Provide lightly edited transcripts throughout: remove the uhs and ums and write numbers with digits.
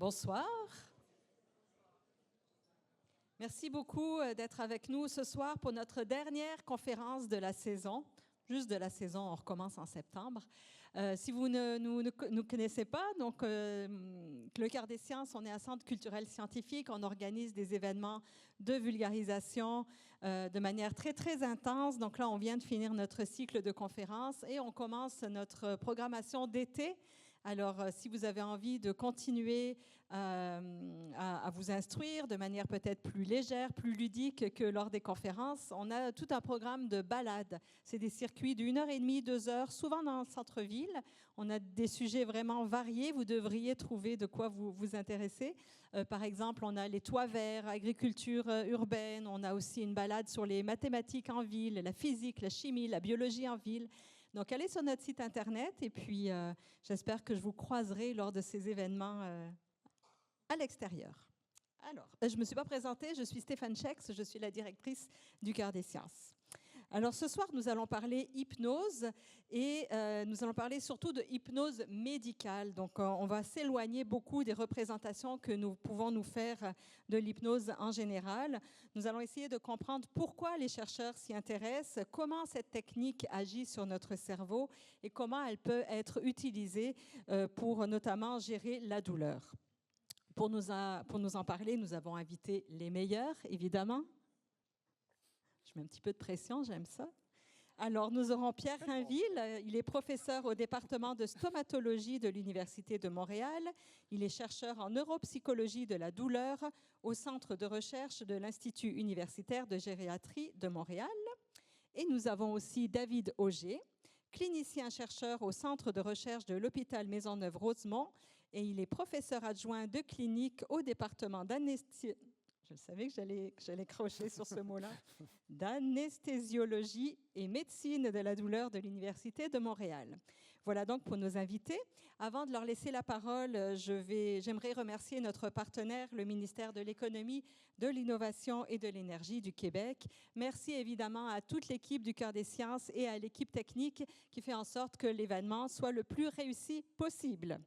Bonsoir. Merci beaucoup d'être avec nous ce soir pour notre dernière conférence de la saison. Juste de la saison, on recommence en septembre. Si vous ne nous connaissez pas, donc le Cœur des Sciences, on est un centre culturel scientifique. On organise des événements de vulgarisation de manière très, très intense. Donc là, on vient de finir notre cycle de conférences et on commence notre programmation d'été. Alors, si vous avez envie de continuer à vous instruire de manière peut-être plus légère, plus ludique que lors des conférences, on a tout un programme de balades. C'est des circuits d'1h30, 2 heures, souvent dans le centre-ville. On a des sujets vraiment variés. Vous devriez trouver de quoi vous intéresser. Par exemple, on a les toits verts, agriculture urbaine. On a aussi une balade sur les mathématiques en ville, la physique, la chimie, la biologie en ville. Donc, allez sur notre site Internet et puis j'espère que je vous croiserai lors de ces événements à l'extérieur. Alors, je ne me suis pas présentée, je suis Stéphane Schex, je suis la directrice du Cœur des Sciences. Alors, ce soir, nous allons parler hypnose et nous allons parler surtout de hypnose médicale. Donc, on va s'éloigner beaucoup des représentations que nous pouvons nous faire de l'hypnose en général. Nous allons essayer de comprendre pourquoi les chercheurs s'y intéressent, comment cette technique agit sur notre cerveau et comment elle peut être utilisée pour notamment gérer la douleur. Pour nous en parler, nous avons invité les meilleurs, évidemment. Je mets un petit peu de pression, j'aime ça. Alors, nous aurons Pierre Rainville. Il est professeur au département de stomatologie de l'Université de Montréal. Il est chercheur en neuropsychologie de la douleur au centre de recherche de l'Institut universitaire de gériatrie de Montréal. Et nous avons aussi David Auger, clinicien-chercheur au centre de recherche de l'hôpital Maisonneuve-Rosemont. Et il est professeur adjoint de clinique au département d'anesthésiologie. Je savais que j'allais crocher sur ce mot-là. D'anesthésiologie et médecine de la douleur de l'Université de Montréal. Voilà donc pour nos invités. Avant de leur laisser la parole, j'aimerais remercier notre partenaire, le ministère de l'Économie, de l'Innovation et de l'Énergie du Québec. Merci évidemment à toute l'équipe du Cœur des Sciences et à l'équipe technique qui fait en sorte que l'événement soit le plus réussi possible.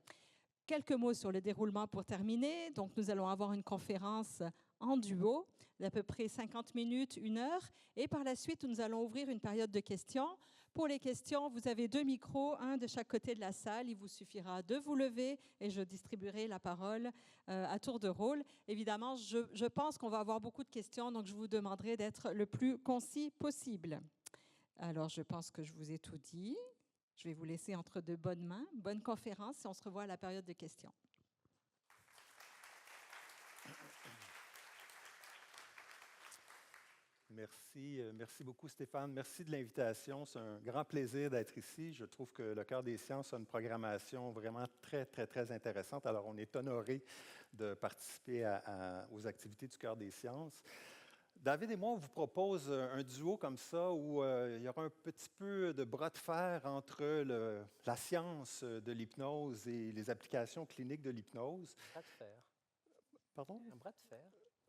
Quelques mots sur le déroulement pour terminer. Donc, nous allons avoir une conférence en duo d'à peu près 50 minutes, 1 heure. Et par la suite, nous allons ouvrir une période de questions. Pour les questions, vous avez 2 micros, un de chaque côté de la salle. Il vous suffira de vous lever et je distribuerai la parole à tour de rôle. Évidemment, je pense qu'on va avoir beaucoup de questions, donc je vous demanderai d'être le plus concis possible. Alors, je pense que je vous ai tout dit. Je vais vous laisser entre de bonnes mains. Bonne conférence et on se revoit à la période de questions. Merci beaucoup Stéphane. Merci de l'invitation. C'est un grand plaisir d'être ici. Je trouve que le Cœur des Sciences a une programmation vraiment très, très, très intéressante. Alors, on est honoré de participer aux activités du Cœur des Sciences. David et moi, on vous propose un duo comme ça où il y aura un petit peu de bras de fer entre la science de l'hypnose et les applications cliniques de l'hypnose. Bras de fer. Pardon? Un bras de fer.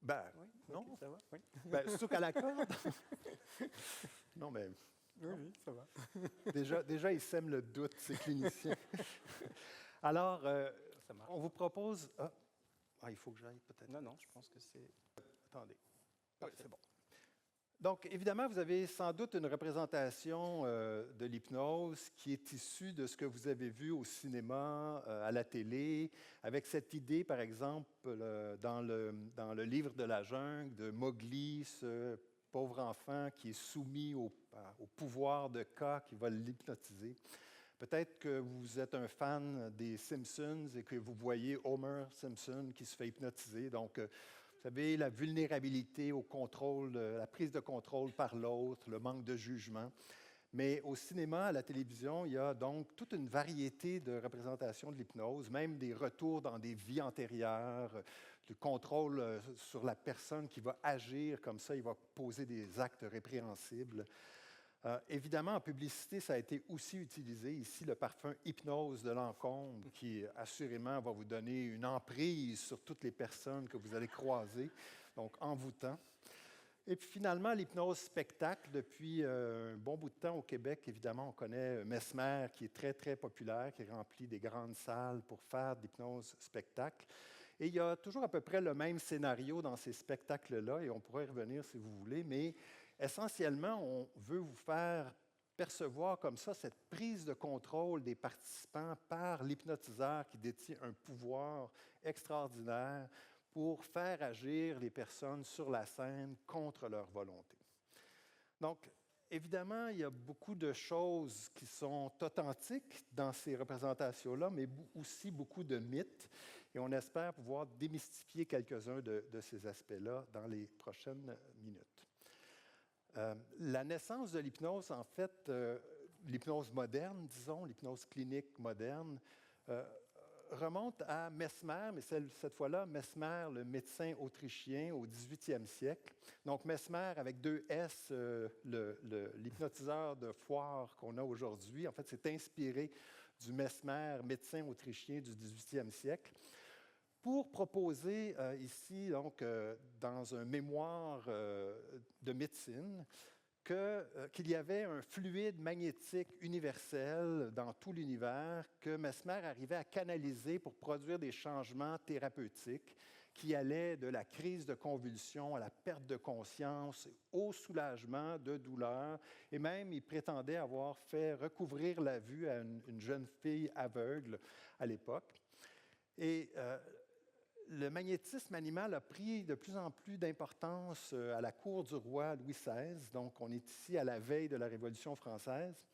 Ben, oui, non. Okay, ça va? Oui. Ben, surtout qu'à la corde. Non, mais... Oui, ça va. Déjà, ils sèment le doute, ces cliniciens. Alors, on vous propose... il faut que j'aille peut-être. Non, je pense que c'est... Attendez. Oui, c'est bon. Donc, évidemment, vous avez sans doute une représentation de l'hypnose qui est issue de ce que vous avez vu au cinéma, à la télé, avec cette idée, par exemple, dans le livre de la jungle, de Mowgli, ce pauvre enfant qui est soumis au pouvoir de K qui va l'hypnotiser. Peut-être que vous êtes un fan des Simpsons et que vous voyez Homer Simpson qui se fait hypnotiser. Donc, vous savez, la vulnérabilité au contrôle, la prise de contrôle par l'autre, le manque de jugement. Mais au cinéma, à la télévision, il y a donc toute une variété de représentations de l'hypnose, même des retours dans des vies antérieures, le contrôle sur la personne qui va agir comme ça, il va poser des actes répréhensibles. Évidemment, en publicité, ça a été aussi utilisé. Ici, le parfum Hypnose de Lancôme, qui assurément va vous donner une emprise sur toutes les personnes que vous allez croiser, donc envoûtant. Et puis finalement, l'hypnose spectacle, depuis un bon bout de temps au Québec, évidemment, on connaît Mesmer, qui est très, très populaire, qui remplit des grandes salles pour faire de l'hypnose spectacle. Et il y a toujours à peu près le même scénario dans ces spectacles-là, et on pourrait y revenir si vous voulez, mais essentiellement, on veut vous faire percevoir comme ça cette prise de contrôle des participants par l'hypnotiseur qui détient un pouvoir extraordinaire pour faire agir les personnes sur la scène contre leur volonté. Donc, évidemment, il y a beaucoup de choses qui sont authentiques dans ces représentations-là, mais aussi beaucoup de mythes. Et on espère pouvoir démystifier quelques-uns de ces aspects-là dans les prochaines minutes. La naissance de l'hypnose, en fait, l'hypnose moderne, disons, l'hypnose clinique moderne, remonte à Mesmer, mais cette fois-là, Mesmer, le médecin autrichien au 18e siècle. Donc, Mesmer, avec 2 S, l'hypnotiseur de foire qu'on a aujourd'hui, en fait, c'est inspiré du Mesmer, médecin autrichien du 18e siècle, pour proposer ici, donc, dans un mémoire de médecine, qu'il y avait un fluide magnétique universel dans tout l'univers que Mesmer arrivait à canaliser pour produire des changements thérapeutiques qui allaient de la crise de convulsion à la perte de conscience, au soulagement de douleur. Et même, il prétendait avoir fait recouvrir la vue à une jeune fille aveugle à l'époque. Et le magnétisme animal a pris de plus en plus d'importance à la cour du roi Louis XVI. Donc, on est ici à la veille de la Révolution française.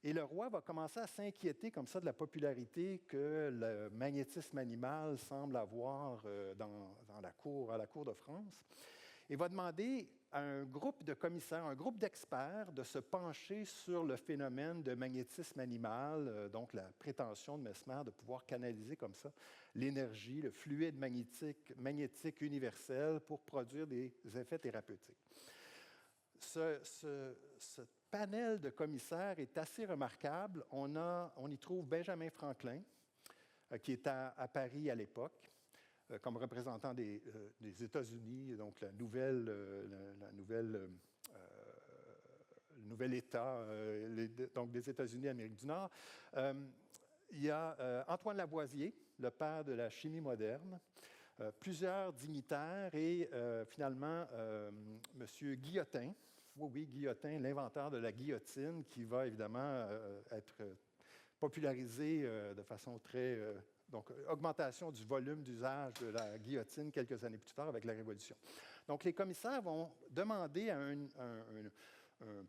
Et le roi va commencer à s'inquiéter comme ça de la popularité que le magnétisme animal semble avoir à la cour de France. Et va demander à un groupe de commissaires, un groupe d'experts, de se pencher sur le phénomène de magnétisme animal, donc la prétention de Mesmer de pouvoir canaliser comme ça l'énergie, le fluide magnétique universel pour produire des effets thérapeutiques. Ce panel de commissaires est assez remarquable. On y trouve Benjamin Franklin, qui est à Paris à l'époque, comme représentant des États-Unis, donc le nouvel État donc des États-Unis d'Amérique du Nord. Il y a Antoine Lavoisier, le père de la chimie moderne, plusieurs dignitaires et finalement M. Guillotin, oui, Guillotin, l'inventeur de la guillotine, qui va évidemment être popularisé de façon très... donc, augmentation du volume d'usage de la guillotine quelques années plus tard avec la Révolution. Donc, les commissaires vont demander à un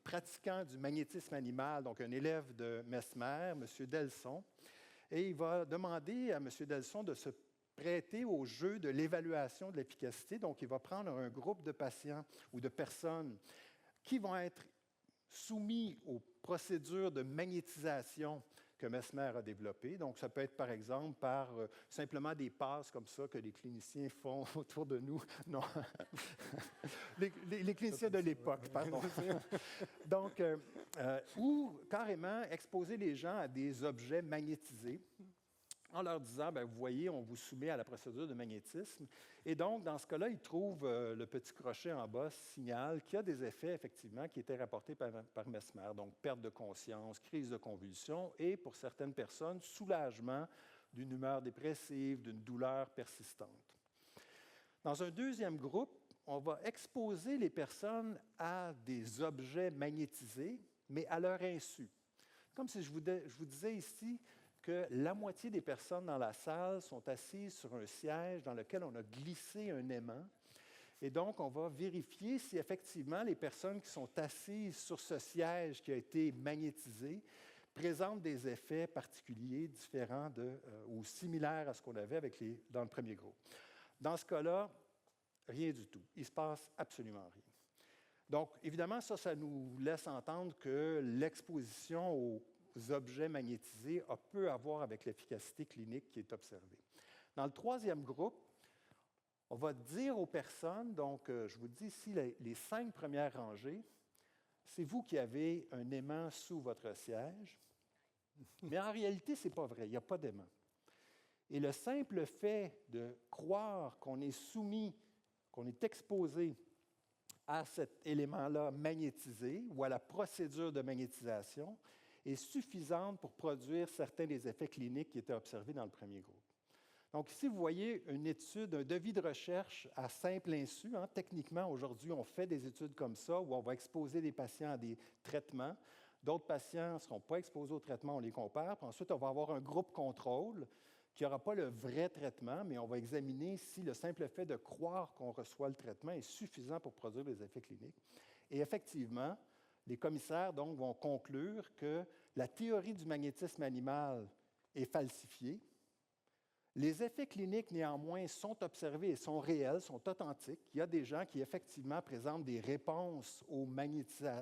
pratiquant du magnétisme animal, donc un élève de Mesmer, M. Delson, et il va demander à M. Delson de se prêter au jeu de l'évaluation de l'efficacité. Donc, il va prendre un groupe de patients ou de personnes qui vont être soumis aux procédures de magnétisation que Mesmer a développées. Donc, ça peut être, par exemple, par simplement des passes comme ça que les cliniciens font autour de nous. Non, les cliniciens de l'époque, pardon. Donc, ou carrément exposer les gens à des objets magnétisés en leur disant, bien, vous voyez, on vous soumet à la procédure de magnétisme. Et donc, dans ce cas-là, ils trouvent le petit crochet en bas, signal, qui a des effets, effectivement, qui étaient rapportés par Mesmer. Donc, perte de conscience, crise de convulsion et, pour certaines personnes, soulagement d'une humeur dépressive, d'une douleur persistante. Dans un deuxième groupe, on va exposer les personnes à des objets magnétisés, mais à leur insu. Comme si je vous disais ici que la moitié des personnes dans la salle sont assises sur un siège dans lequel on a glissé un aimant. Et donc, on va vérifier si effectivement les personnes qui sont assises sur ce siège qui a été magnétisé présentent des effets particuliers, différents ou similaires à ce qu'on avait dans le premier groupe. Dans ce cas-là, rien du tout. Il ne se passe absolument rien. Donc, évidemment, ça nous laisse entendre que l'exposition aux objets magnétisés a peu à voir avec l'efficacité clinique qui est observée. Dans le troisième groupe, on va dire aux personnes, donc je vous dis ici les 5 premières rangées, c'est vous qui avez un aimant sous votre siège, mais en réalité, ce n'est pas vrai, il n'y a pas d'aimant. Et le simple fait de croire qu'on est soumis, qu'on est exposé à cet élément-là magnétisé ou à la procédure de magnétisation est suffisante pour produire certains des effets cliniques qui étaient observés dans le premier groupe. Donc ici, vous voyez une étude, un devis de recherche à simple insu. Techniquement, aujourd'hui, on fait des études comme ça où on va exposer des patients à des traitements. D'autres patients ne seront pas exposés au traitement, on les compare. Puis ensuite, on va avoir un groupe contrôle qui n'aura pas le vrai traitement, mais on va examiner si le simple fait de croire qu'on reçoit le traitement est suffisant pour produire des effets cliniques. Et effectivement, les commissaires donc, vont conclure que la théorie du magnétisme animal est falsifiée. Les effets cliniques, néanmoins, sont observés et sont réels, sont authentiques. Il y a des gens qui, effectivement, présentent des réponses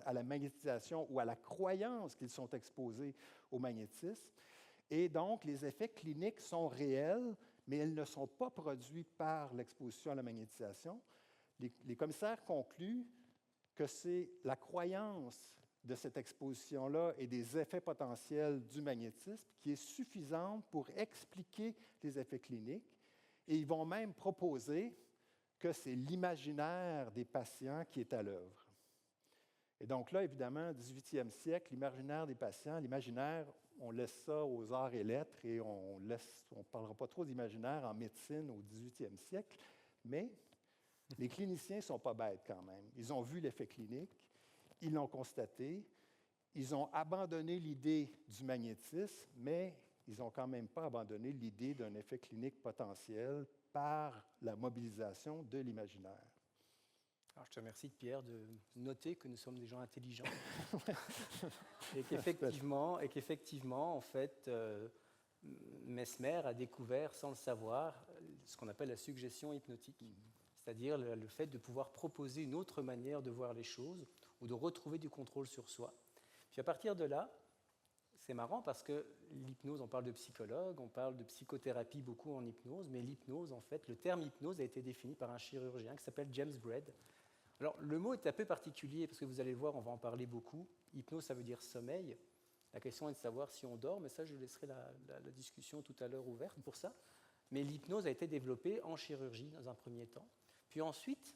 à la magnétisation ou à la croyance qu'ils sont exposés au magnétisme. Et donc, les effets cliniques sont réels, mais ils ne sont pas produits par l'exposition à la magnétisation. Les commissaires concluent que c'est la croyance de cette exposition-là et des effets potentiels du magnétisme qui est suffisante pour expliquer les effets cliniques. Et ils vont même proposer que c'est l'imaginaire des patients qui est à l'œuvre. Et donc là, évidemment, 18e siècle, l'imaginaire des patients, l'imaginaire, on laisse ça aux arts et lettres et on ne parlera pas trop d'imaginaire en médecine au 18e siècle, mais les cliniciens ne sont pas bêtes quand même. Ils ont vu l'effet clinique, ils l'ont constaté, ils ont abandonné l'idée du magnétisme, mais ils n'ont quand même pas abandonné l'idée d'un effet clinique potentiel par la mobilisation de l'imaginaire. Alors, je te remercie, Pierre, de noter que nous sommes des gens intelligents et qu'effectivement, en fait, Mesmer a découvert, sans le savoir, ce qu'on appelle la suggestion hypnotique, c'est-à-dire le fait de pouvoir proposer une autre manière de voir les choses ou de retrouver du contrôle sur soi. Puis à partir de là, c'est marrant parce que l'hypnose, on parle de psychologue, on parle de psychothérapie beaucoup en hypnose, mais l'hypnose, en fait, le terme hypnose a été défini par un chirurgien qui s'appelle James Braid. Alors, le mot est un peu particulier parce que vous allez le voir, on va en parler beaucoup. Hypnose, ça veut dire sommeil. La question est de savoir si on dort, mais ça, je laisserai la discussion tout à l'heure ouverte pour ça. Mais l'hypnose a été développée en chirurgie dans un premier temps. Puis ensuite,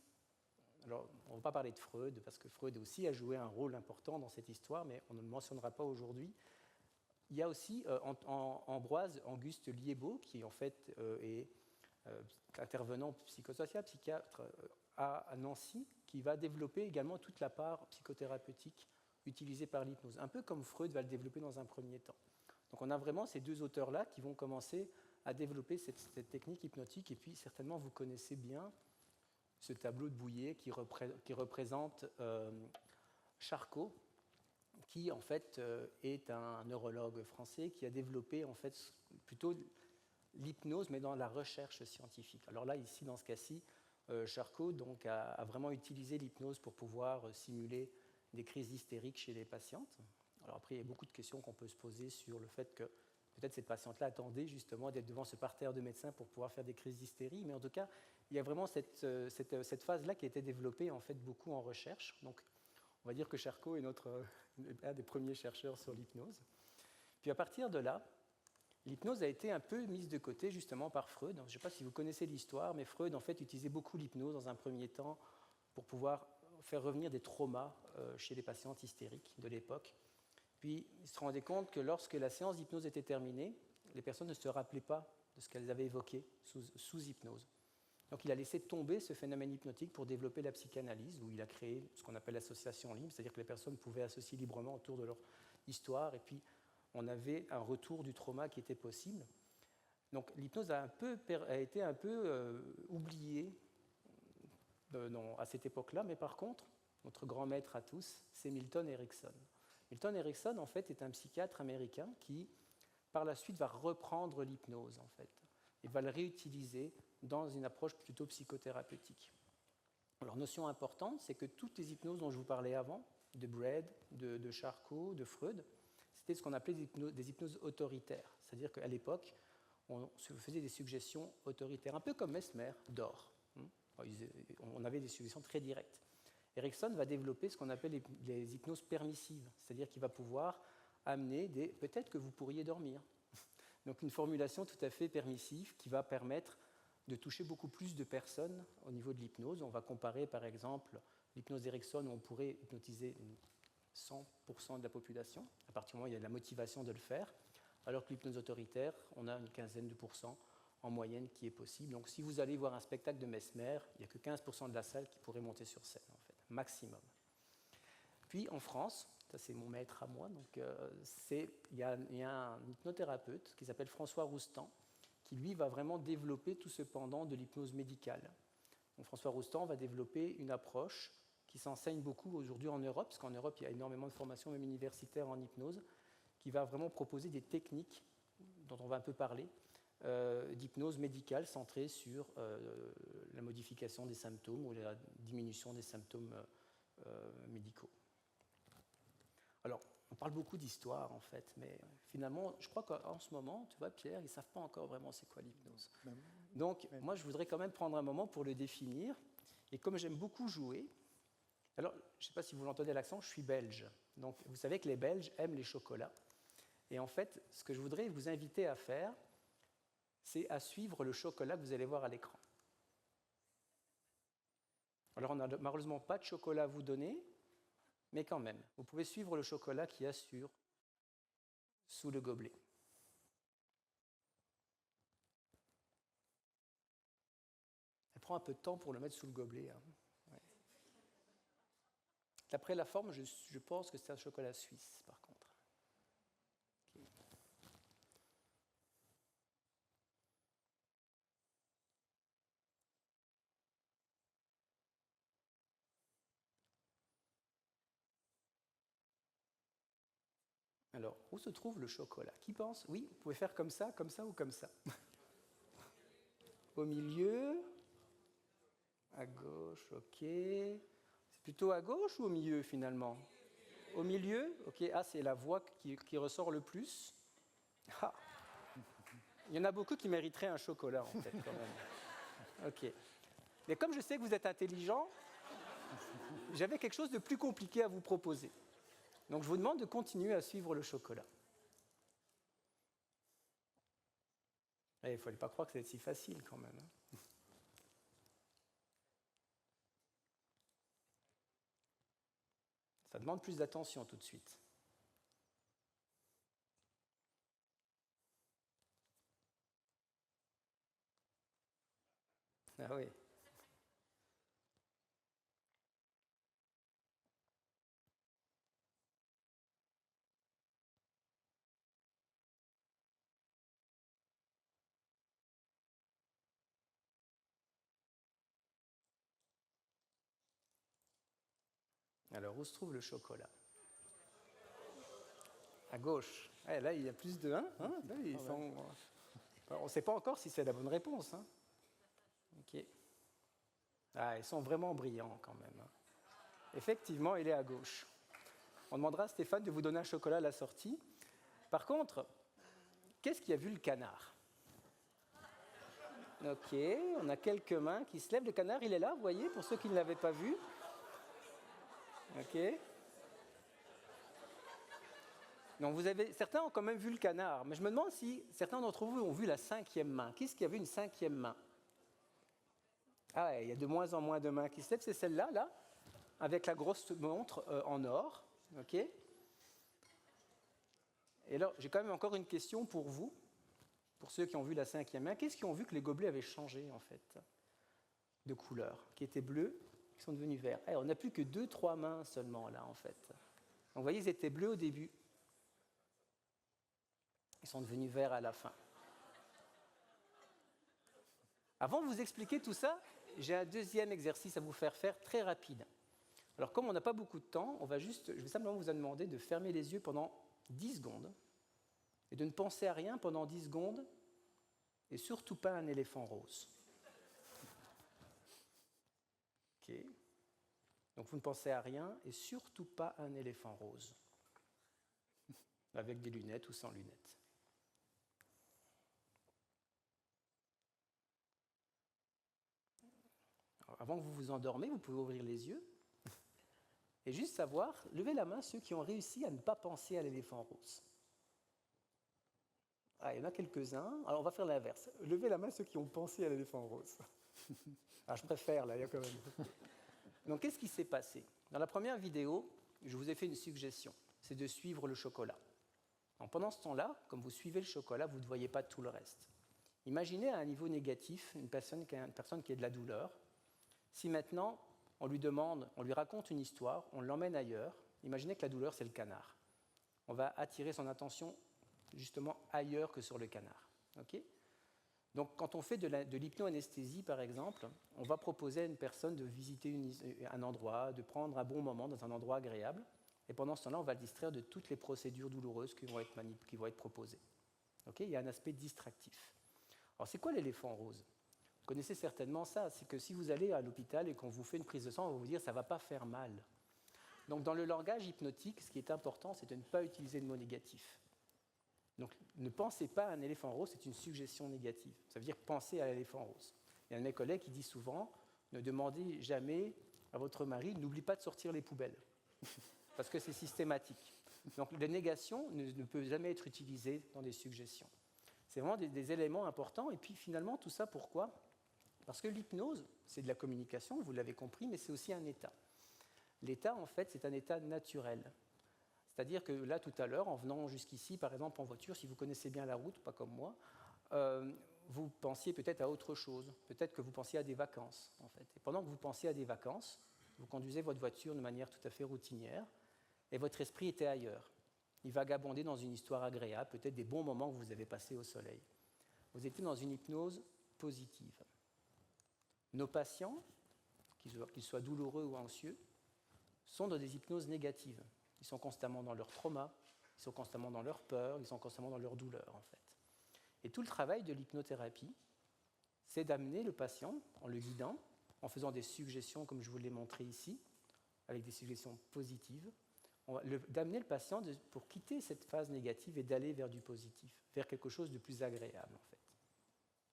alors on ne va pas parler de Freud, parce que Freud aussi a joué un rôle important dans cette histoire, mais on ne le mentionnera pas aujourd'hui. Il y a aussi Ambroise Auguste Liébaud, qui en fait est intervenant psychosocial, psychiatre à Nancy, qui va développer également toute la part psychothérapeutique utilisée par l'hypnose, un peu comme Freud va le développer dans un premier temps. Donc on a vraiment ces deux auteurs-là qui vont commencer à développer cette technique hypnotique, et puis certainement vous connaissez bien ce tableau de Bouillet qui représente Charcot, qui en fait est un neurologue français qui a développé en fait plutôt l'hypnose, mais dans la recherche scientifique. Alors là, ici, dans ce cas-ci, Charcot donc, a vraiment utilisé l'hypnose pour pouvoir simuler des crises hystériques chez les patientes. Alors après, il y a beaucoup de questions qu'on peut se poser sur le fait que peut-être cette patiente-là attendait justement d'être devant ce parterre de médecins pour pouvoir faire des crises d'hystérie, mais en tout cas, il y a vraiment cette phase-là qui a été développée en fait beaucoup en recherche. Donc, on va dire que Charcot est un des premiers chercheurs sur l'hypnose. Puis à partir de là, l'hypnose a été un peu mise de côté justement par Freud. Je ne sais pas si vous connaissez l'histoire, mais Freud en fait utilisait beaucoup l'hypnose dans un premier temps pour pouvoir faire revenir des traumas chez les patientes hystériques de l'époque. Puis il se rendait compte que lorsque la séance d'hypnose était terminée, les personnes ne se rappelaient pas de ce qu'elles avaient évoqué sous hypnose. Donc il a laissé tomber ce phénomène hypnotique pour développer la psychanalyse, où il a créé ce qu'on appelle l'association libre, c'est-à-dire que les personnes pouvaient associer librement autour de leur histoire, et puis on avait un retour du trauma qui était possible. Donc l'hypnose a été un peu oubliée à cette époque-là, mais par contre, notre grand maître à tous, c'est Milton Erickson. Milton Erickson, en fait, est un psychiatre américain qui, par la suite, va reprendre l'hypnose, en fait, et va le réutiliser dans une approche plutôt psychothérapeutique. Alors, notion importante, c'est que toutes les hypnoses dont je vous parlais avant, de Braid, de Charcot, de Freud, c'était ce qu'on appelait des hypnoses autoritaires. C'est-à-dire qu'à l'époque, on se faisait des suggestions autoritaires, un peu comme Mesmer d'or. On avait des suggestions très directes. Erickson va développer ce qu'on appelle les hypnoses permissives, c'est-à-dire qu'il va pouvoir amener peut-être que vous pourriez dormir. Donc une formulation tout à fait permissive qui va permettre de toucher beaucoup plus de personnes au niveau de l'hypnose. On va comparer par exemple l'hypnose d'Erickson où on pourrait hypnotiser 100% de la population, à partir du moment où il y a la motivation de le faire, alors que l'hypnose autoritaire, on a une quinzaine de pourcents en moyenne qui est possible. Donc si vous allez voir un spectacle de Mesmer, il n'y a que 15% de la salle qui pourrait monter sur scène, en fait, maximum. Puis en France, ça c'est mon maître à moi, donc il y a un hypnothérapeute qui s'appelle François Roustan, qui lui va vraiment développer tout ce pendant de l'hypnose médicale. Donc, François Roustan va développer une approche qui s'enseigne beaucoup aujourd'hui en Europe, parce qu'en Europe il y a énormément de formations, même universitaires en hypnose, qui va vraiment proposer des techniques dont on va un peu parler, d'hypnose médicale centrée sur la modification des symptômes ou la diminution des symptômes médicaux. Alors, on parle beaucoup d'histoire, en fait, mais finalement, je crois qu'en ce moment, tu vois, Pierre, ils ne savent pas encore vraiment c'est quoi l'hypnose. Donc, moi, je voudrais quand même prendre un moment pour le définir. Et comme j'aime beaucoup jouer, alors, je ne sais pas si vous l'entendez à l'accent, je suis belge. Donc, vous savez que les Belges aiment les chocolats. Et en fait, ce que je voudrais vous inviter à faire, c'est à suivre le chocolat que vous allez voir à l'écran. Alors, on n'a malheureusement pas de chocolat à vous donner, mais quand même, vous pouvez suivre le chocolat qu'il y a sous le gobelet. Elle prend un peu de temps pour le mettre sous le gobelet. Hein. Ouais. D'après la forme, je pense que c'est un chocolat suisse, par contre. Okay. Alors, où se trouve le chocolat? Qui pense? Oui, vous pouvez faire comme ça ou comme ça. Au milieu, à gauche, ok. C'est plutôt à gauche ou au milieu finalement? Au milieu, ok. Ah, c'est la voix qui ressort le plus. Ah. Il y en a beaucoup qui mériteraient un chocolat en fait quand même. Ok. Mais comme je sais que vous êtes intelligent, j'avais quelque chose de plus compliqué à vous proposer. Donc je vous demande de continuer à suivre le chocolat. Il ne fallait pas croire que c'était si facile quand même. Hein. Ça demande plus d'attention tout de suite. Ah oui. Alors, où se trouve le chocolat? À gauche. Ah, là, il y a plus de 1. Hein là, on ne sait pas encore si c'est la bonne réponse. Hein. Ok. Ah, ils sont vraiment brillants quand même. Hein. Effectivement, il est à gauche. On demandera à Stéphane de vous donner un chocolat à la sortie. Par contre, qu'est-ce qui a vu le canard? Ok, on a quelques mains qui se lèvent. Le canard, il est là, vous voyez, pour ceux qui ne l'avaient pas vu. Ok. Donc certains ont quand même vu le canard, mais je me demande si certains d'entre vous ont vu la 5e main. Qui est-ce qui a vu une 5e main? Ah ouais, il y a de moins en moins de mains qui se lèvent, c'est celle-là, là, avec la grosse montre en or. Ok. Et alors, j'ai quand même encore une question pour vous, pour ceux qui ont vu la 5e main. Qu'est-ce qui ont vu que les gobelets avaient changé, en fait, de couleur, qui étaient bleus, qui sont devenus verts? On n'a plus que 2-3 mains seulement, là, en fait. Donc, vous voyez, ils étaient bleus au début. Ils sont devenus verts à la fin. Avant de vous expliquer tout ça, j'ai un deuxième exercice à vous faire très rapide. Alors, comme on n'a pas beaucoup de temps, je vais simplement vous demander de fermer les yeux pendant 10 secondes et de ne penser à rien pendant 10 secondes et surtout pas à un éléphant rose. Ok. Donc, vous ne pensez à rien et surtout pas à un éléphant rose. Avec des lunettes ou sans lunettes. Alors, avant que vous vous endormez, vous pouvez ouvrir les yeux et juste savoir, levez la main ceux qui ont réussi à ne pas penser à l'éléphant rose. Ah, il y en a quelques-uns. Alors, on va faire l'inverse. Levez la main ceux qui ont pensé à l'éléphant rose. Ah, je préfère, là, il y a quand même. Donc, qu'est-ce qui s'est passé? Dans la première vidéo, je vous ai fait une suggestion, c'est de suivre le chocolat. Donc, pendant ce temps-là, comme vous suivez le chocolat, vous ne voyez pas tout le reste. Imaginez à un niveau négatif une personne qui a de la douleur. Si maintenant on lui raconte une histoire, on l'emmène ailleurs, imaginez que la douleur c'est le canard. On va attirer son attention justement ailleurs que sur le canard. Okay ? Donc quand on fait de l'hypnoanesthésie par exemple, on va proposer à une personne de visiter un endroit, de prendre un bon moment dans un endroit agréable, et pendant ce temps-là on va le distraire de toutes les procédures douloureuses qui vont être proposées. Okay ? Il y a un aspect distractif. Alors c'est quoi l'éléphant rose ? Vous connaissez certainement ça, c'est que si vous allez à l'hôpital et qu'on vous fait une prise de sang, on va vous dire ça ne va pas faire mal. Donc dans le langage hypnotique, ce qui est important, c'est de ne pas utiliser de mots négatifs. Donc ne pensez pas à un éléphant rose, c'est une suggestion négative. Ça veut dire penser à l'éléphant rose. Il y a un de mes collègues qui dit souvent, ne demandez jamais à votre mari, n'oublie pas de sortir les poubelles, parce que c'est systématique. Donc la négation ne peut jamais être utilisée dans des suggestions. C'est vraiment des éléments importants. Et puis finalement, tout ça, pourquoi ? Parce que l'hypnose, c'est de la communication, vous l'avez compris, mais c'est aussi un état. L'état, en fait, c'est un état naturel. C'est-à-dire que là, tout à l'heure, en venant jusqu'ici, par exemple en voiture, si vous connaissez bien la route, pas comme moi, vous pensiez peut-être à autre chose. Peut-être que vous pensiez à des vacances, en fait. Et pendant que vous pensiez à des vacances, vous conduisez votre voiture de manière tout à fait routinière, et votre esprit était ailleurs. Il vagabondait dans une histoire agréable, peut-être des bons moments que vous avez passés au soleil. Vous étiez dans une hypnose positive. Nos patients, qu'ils soient douloureux ou anxieux, sont dans des hypnoses négatives. Ils sont constamment dans leur trauma, ils sont constamment dans leur peur, ils sont constamment dans leur douleur, en fait. Et tout le travail de l'hypnothérapie, c'est d'amener le patient, en le guidant, en faisant des suggestions, comme je vous l'ai montré ici, avec des suggestions positives, d'amener le patient pour quitter cette phase négative et d'aller vers du positif, vers quelque chose de plus agréable, en fait.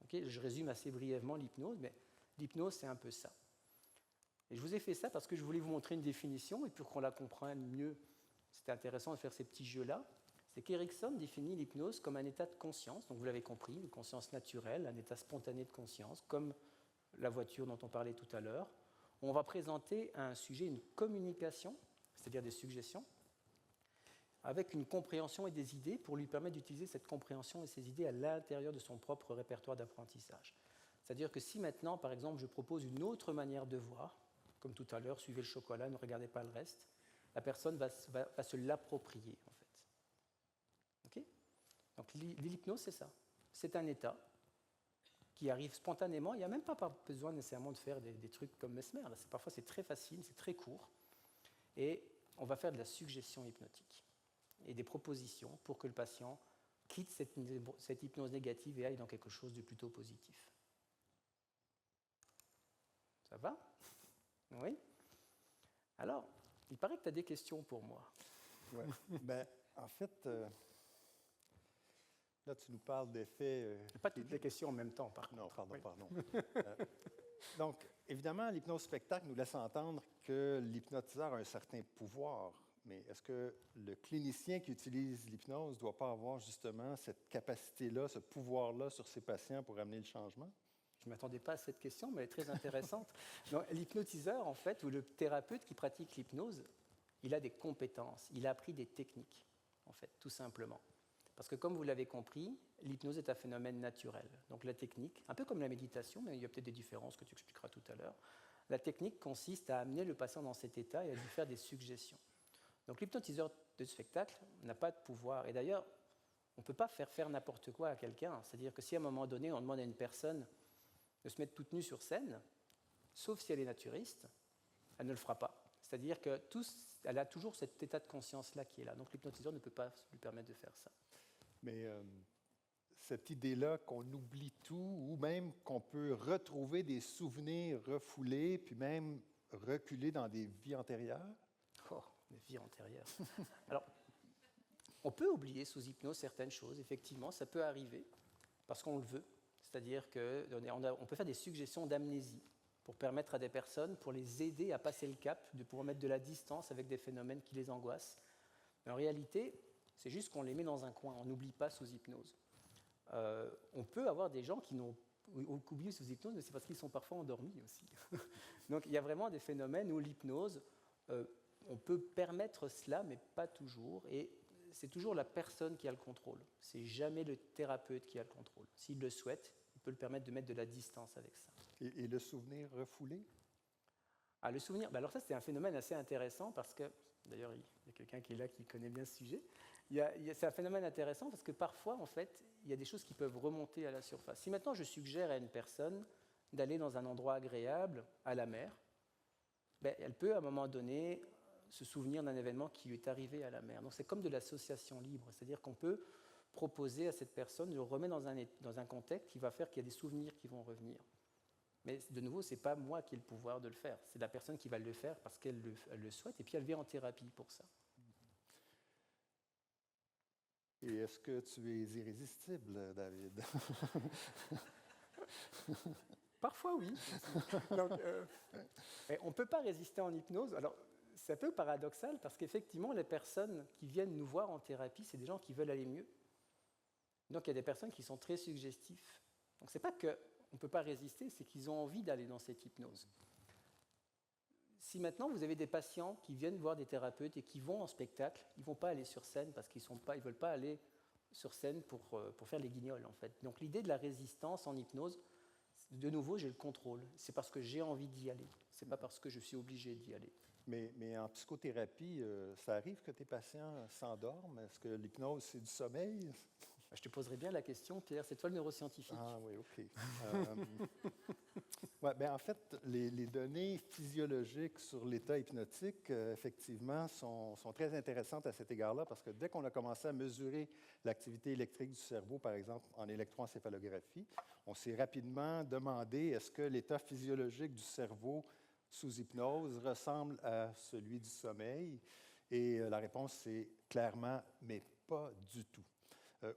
Okay, je résume assez brièvement l'hypnose, mais l'hypnose, c'est un peu ça. Et je vous ai fait ça parce que je voulais vous montrer une définition, et pour qu'on la comprenne mieux, c'était intéressant de faire ces petits jeux-là. C'est qu'Erickson définit l'hypnose comme un état de conscience, donc vous l'avez compris, une conscience naturelle, un état spontané de conscience, comme la voiture dont on parlait tout à l'heure. On va présenter à un sujet une communication, c'est-à-dire des suggestions, avec une compréhension et des idées pour lui permettre d'utiliser cette compréhension et ces idées à l'intérieur de son propre répertoire d'apprentissage. C'est-à-dire que si maintenant, par exemple, je propose une autre manière de voir, comme tout à l'heure, suivez le chocolat, ne regardez pas le reste, la personne va se l'approprier, en fait. Okay ? Donc l'hypnose, c'est ça. C'est un état qui arrive spontanément. Il n'y a même pas besoin nécessairement de faire des trucs comme Mesmer. Là, parfois, c'est très facile, c'est très court. Et on va faire de la suggestion hypnotique et des propositions pour que le patient quitte cette hypnose négative et aille dans quelque chose de plutôt positif. Ça va ? Oui ? Alors, il paraît que tu as des questions pour moi. Ouais. Ben, en fait, là, tu nous parles d'effets... Pas toutes les questions en même temps, par contre. Non, pardon, Oui. pardon. Donc, évidemment, l'hypnose spectacle nous laisse entendre que l'hypnotiseur a un certain pouvoir. Mais est-ce que le clinicien qui utilise l'hypnose ne doit pas avoir justement cette capacité-là, ce pouvoir-là sur ses patients pour amener le changement? Je ne m'attendais pas à cette question, mais elle est très intéressante. Donc, l'hypnotiseur, en fait, ou le thérapeute qui pratique l'hypnose, il a des compétences, il a appris des techniques, en fait, tout simplement. Parce que comme vous l'avez compris, l'hypnose est un phénomène naturel. Donc la technique, un peu comme la méditation, mais il y a peut-être des différences que tu expliqueras tout à l'heure, la technique consiste à amener le patient dans cet état et à lui faire des suggestions. Donc l'hypnotiseur de spectacle n'a pas de pouvoir. Et d'ailleurs, on ne peut pas faire n'importe quoi à quelqu'un. C'est-à-dire que si à un moment donné, on demande à une personne de se mettre toute nue sur scène, sauf si elle est naturiste, elle ne le fera pas. C'est-à-dire qu'elle a toujours cet état de conscience-là qui est là. Donc l'hypnotiseur ne peut pas lui permettre de faire ça. Mais cette idée-là qu'on oublie tout, ou même qu'on peut retrouver des souvenirs refoulés, puis même reculer dans des vies antérieures? Oh, des vies antérieures. Alors, on peut oublier sous hypnose certaines choses, effectivement, ça peut arriver, parce qu'on le veut. C'est-à-dire qu'on peut faire des suggestions d'amnésie pour permettre à des personnes, pour les aider à passer le cap, de pouvoir mettre de la distance avec des phénomènes qui les angoissent. Mais en réalité, c'est juste qu'on les met dans un coin, on n'oublie pas sous hypnose. On peut avoir des gens qui n'ont oublié sous hypnose, mais c'est parce qu'ils sont parfois endormis aussi. Donc il y a vraiment des phénomènes où l'hypnose, on peut permettre cela, mais pas toujours. Et c'est toujours la personne qui a le contrôle. C'est jamais le thérapeute qui a le contrôle. S'il le souhaite, peut le permettre de mettre de la distance avec ça. Et le souvenir refoulé? Ah, le souvenir, alors ça c'est un phénomène assez intéressant parce que, d'ailleurs il y a quelqu'un qui est là qui connaît bien ce sujet, c'est un phénomène intéressant parce que parfois en fait il y a des choses qui peuvent remonter à la surface. Si maintenant je suggère à une personne d'aller dans un endroit agréable, à la mer, elle peut à un moment donné se souvenir d'un événement qui lui est arrivé à la mer. Donc c'est comme de l'association libre, c'est-à-dire qu'on peut proposer à cette personne de le remettre dans un contexte qui va faire qu'il y a des souvenirs qui vont revenir. Mais de nouveau, ce n'est pas moi qui ai le pouvoir de le faire, c'est la personne qui va le faire parce qu'elle le souhaite, et puis elle vient en thérapie pour ça. Et est-ce que tu es irrésistible, David? Parfois, oui. Donc, on ne peut pas résister en hypnose. Alors, c'est un peu paradoxal parce qu'effectivement, les personnes qui viennent nous voir en thérapie, c'est des gens qui veulent aller mieux. Donc, il y a des personnes qui sont très suggestifs. Donc, ce n'est pas qu'on ne peut pas résister, c'est qu'ils ont envie d'aller dans cette hypnose. Si maintenant, vous avez des patients qui viennent voir des thérapeutes et qui vont en spectacle, ils ne vont pas aller sur scène parce qu'ils ne veulent pas aller sur scène pour faire les guignols, en fait. Donc, l'idée de la résistance en hypnose, de nouveau, j'ai le contrôle. C'est parce que j'ai envie d'y aller. Ce n'est pas parce que je suis obligé d'y aller. Mais en psychothérapie, ça arrive que tes patients s'endorment? Est-ce que l'hypnose, c'est du sommeil? Je te poserai bien la question, Pierre, c'est toi le neuroscientifique. Ah oui, OK. En fait, les données physiologiques sur l'état hypnotique, effectivement, sont très intéressantes à cet égard-là, parce que dès qu'on a commencé à mesurer l'activité électrique du cerveau, par exemple en électroencéphalographie, on s'est rapidement demandé est-ce que l'état physiologique du cerveau sous hypnose ressemble à celui du sommeil? Et la réponse, c'est clairement, mais pas du tout.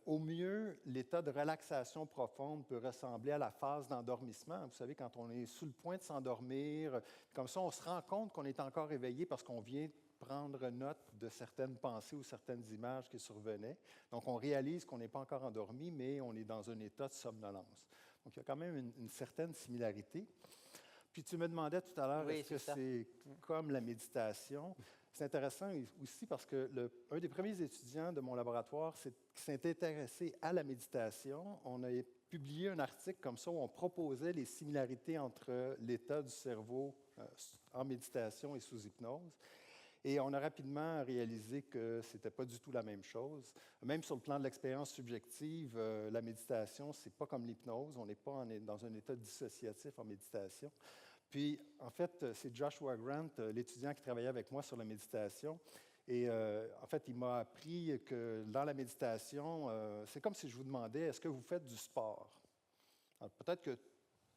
Au mieux, l'état de relaxation profonde peut ressembler à la phase d'endormissement. Vous savez, quand on est sous le point de s'endormir, comme ça, on se rend compte qu'on est encore éveillé parce qu'on vient prendre note de certaines pensées ou certaines images qui survenaient. Donc, on réalise qu'on n'est pas encore endormi, mais on est dans un état de somnolence. Donc, il y a quand même une certaine similarité. Puis, tu me demandais tout à l'heure, oui, est-ce que c'est comme la méditation? C'est intéressant aussi parce que un des premiers étudiants de mon laboratoire qui s'est intéressé à la méditation, on a publié un article comme ça où on proposait les similarités entre l'état du cerveau en méditation et sous hypnose. Et on a rapidement réalisé que ce n'était pas du tout la même chose. Même sur le plan de l'expérience subjective, la méditation, ce n'est pas comme l'hypnose. On n'est pas dans un état dissociatif en méditation. Puis, en fait, c'est Joshua Grant, l'étudiant qui travaillait avec moi sur la méditation. Et en fait, il m'a appris que dans la méditation, c'est comme si je vous demandais, est-ce que vous faites du sport? Alors, peut-être que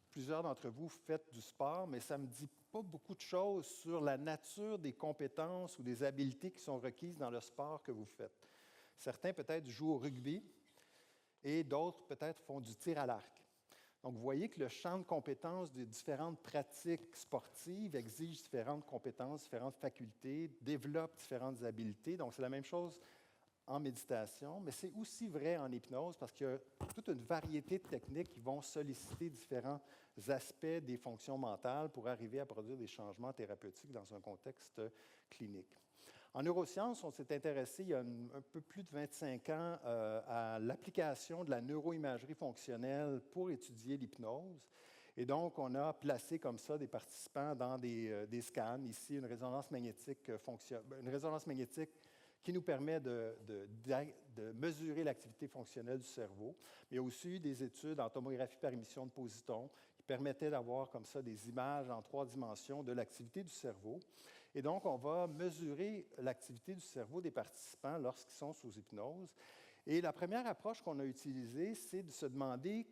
plusieurs d'entre vous faites du sport, mais ça ne me dit pas beaucoup de choses sur la nature des compétences ou des habiletés qui sont requises dans le sport que vous faites. Certains peut-être jouent au rugby et d'autres peut-être font du tir à l'arc. Donc, vous voyez que le champ de compétences des différentes pratiques sportives exige différentes compétences, différentes facultés, développe différentes habiletés. Donc, c'est la même chose en méditation, mais c'est aussi vrai en hypnose parce qu'il y a toute une variété de techniques qui vont solliciter différents aspects des fonctions mentales pour arriver à produire des changements thérapeutiques dans un contexte clinique. En neurosciences, on s'est intéressé il y a un peu plus de 25 ans à l'application de la neuroimagerie fonctionnelle pour étudier l'hypnose. Et donc, on a placé comme ça des participants dans des scans. Ici, une résonance magnétique qui nous permet de mesurer l'activité fonctionnelle du cerveau. Mais il y a aussi eu des études en tomographie par émission de positons qui permettaient d'avoir comme ça des images en 3 dimensions de l'activité du cerveau. Et donc, on va mesurer l'activité du cerveau des participants lorsqu'ils sont sous hypnose. Et la première approche qu'on a utilisée, c'est de se demander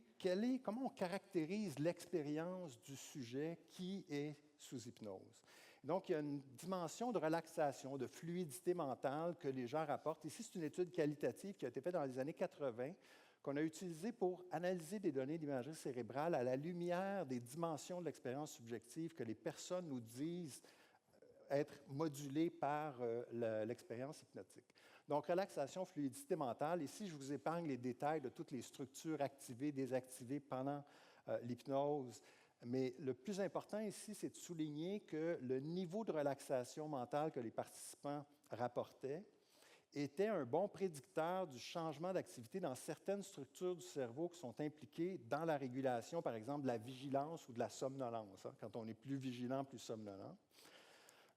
comment on caractérise l'expérience du sujet qui est sous hypnose. Donc, il y a une dimension de relaxation, de fluidité mentale que les gens rapportent. Ici, c'est une étude qualitative qui a été faite dans les années 80, qu'on a utilisée pour analyser des données d'imagerie cérébrale à la lumière des dimensions de l'expérience subjective que les personnes nous disent être modulées par l'expérience hypnotique. Donc, relaxation, fluidité mentale. Ici, je vous épargne les détails de toutes les structures activées, désactivées pendant l'hypnose. Mais le plus important ici, c'est de souligner que le niveau de relaxation mentale que les participants rapportaient était un bon prédicteur du changement d'activité dans certaines structures du cerveau qui sont impliquées dans la régulation, par exemple, de la vigilance ou de la somnolence, hein, quand on est plus vigilant, plus somnolent.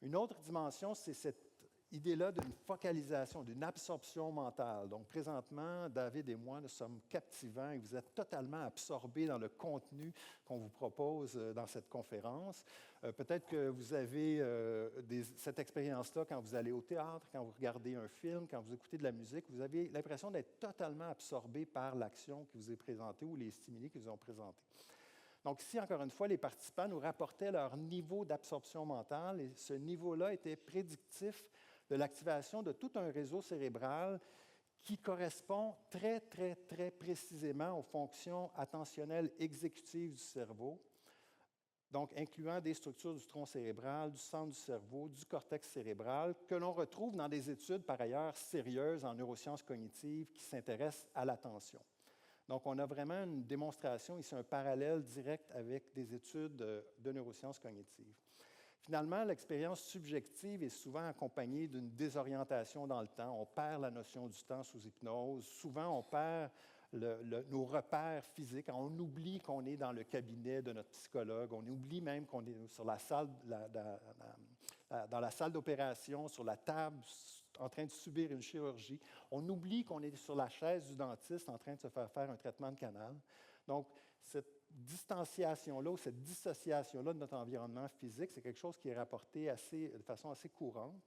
Une autre dimension, c'est cette idée-là d'une focalisation, d'une absorption mentale. Donc, présentement, David et moi, nous sommes captivants et vous êtes totalement absorbés dans le contenu qu'on vous propose dans cette conférence. Peut-être que vous avez cette expérience-là quand vous allez au théâtre, quand vous regardez un film, quand vous écoutez de la musique. Vous avez l'impression d'être totalement absorbé par l'action qui vous est présentée ou les stimuli qui vous ont présentés. Donc ici, encore une fois, les participants nous rapportaient leur niveau d'absorption mentale et ce niveau-là était prédictif de l'activation de tout un réseau cérébral qui correspond très, très, très précisément aux fonctions attentionnelles exécutives du cerveau, donc incluant des structures du tronc cérébral, du centre du cerveau, du cortex cérébral, que l'on retrouve dans des études par ailleurs sérieuses en neurosciences cognitives qui s'intéressent à l'attention. Donc, on a vraiment une démonstration, ici un parallèle direct avec des études de neurosciences cognitives. Finalement, l'expérience subjective est souvent accompagnée d'une désorientation dans le temps. On perd la notion du temps sous hypnose. Souvent, on perd nos repères physiques. On oublie qu'on est dans le cabinet de notre psychologue. On oublie même qu'on est sur la salle, dans la salle d'opération, sur la table, en train de subir une chirurgie. On oublie qu'on est sur la chaise du dentiste en train de se faire un traitement de canal. Donc, cette distanciation-là ou cette dissociation-là de notre environnement physique, c'est quelque chose qui est rapporté de façon assez courante.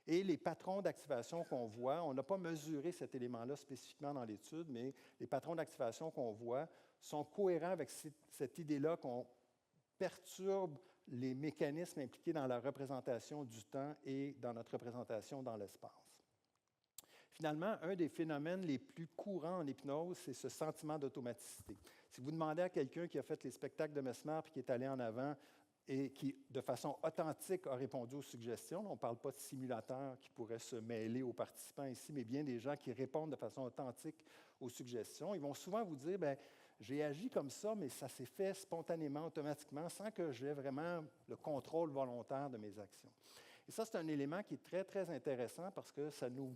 Et les patrons d'activation qu'on voit, on n'a pas mesuré cet élément-là spécifiquement dans l'étude, mais les patrons d'activation qu'on voit sont cohérents avec cette idée-là qu'on perturbe les mécanismes impliqués dans la représentation du temps et dans notre représentation dans l'espace. Finalement, un des phénomènes les plus courants en hypnose, c'est ce sentiment d'automaticité. Si vous demandez à quelqu'un qui a fait les spectacles de Mesmer puis qui est allé en avant et qui, de façon authentique, a répondu aux suggestions, on ne parle pas de simulateurs qui pourraient se mêler aux participants ici, mais bien des gens qui répondent de façon authentique aux suggestions, ils vont souvent vous dire, bien, j'ai agi comme ça, mais ça s'est fait spontanément, automatiquement, sans que j'aie vraiment le contrôle volontaire de mes actions. Et ça, c'est un élément qui est très, très intéressant parce que ça nous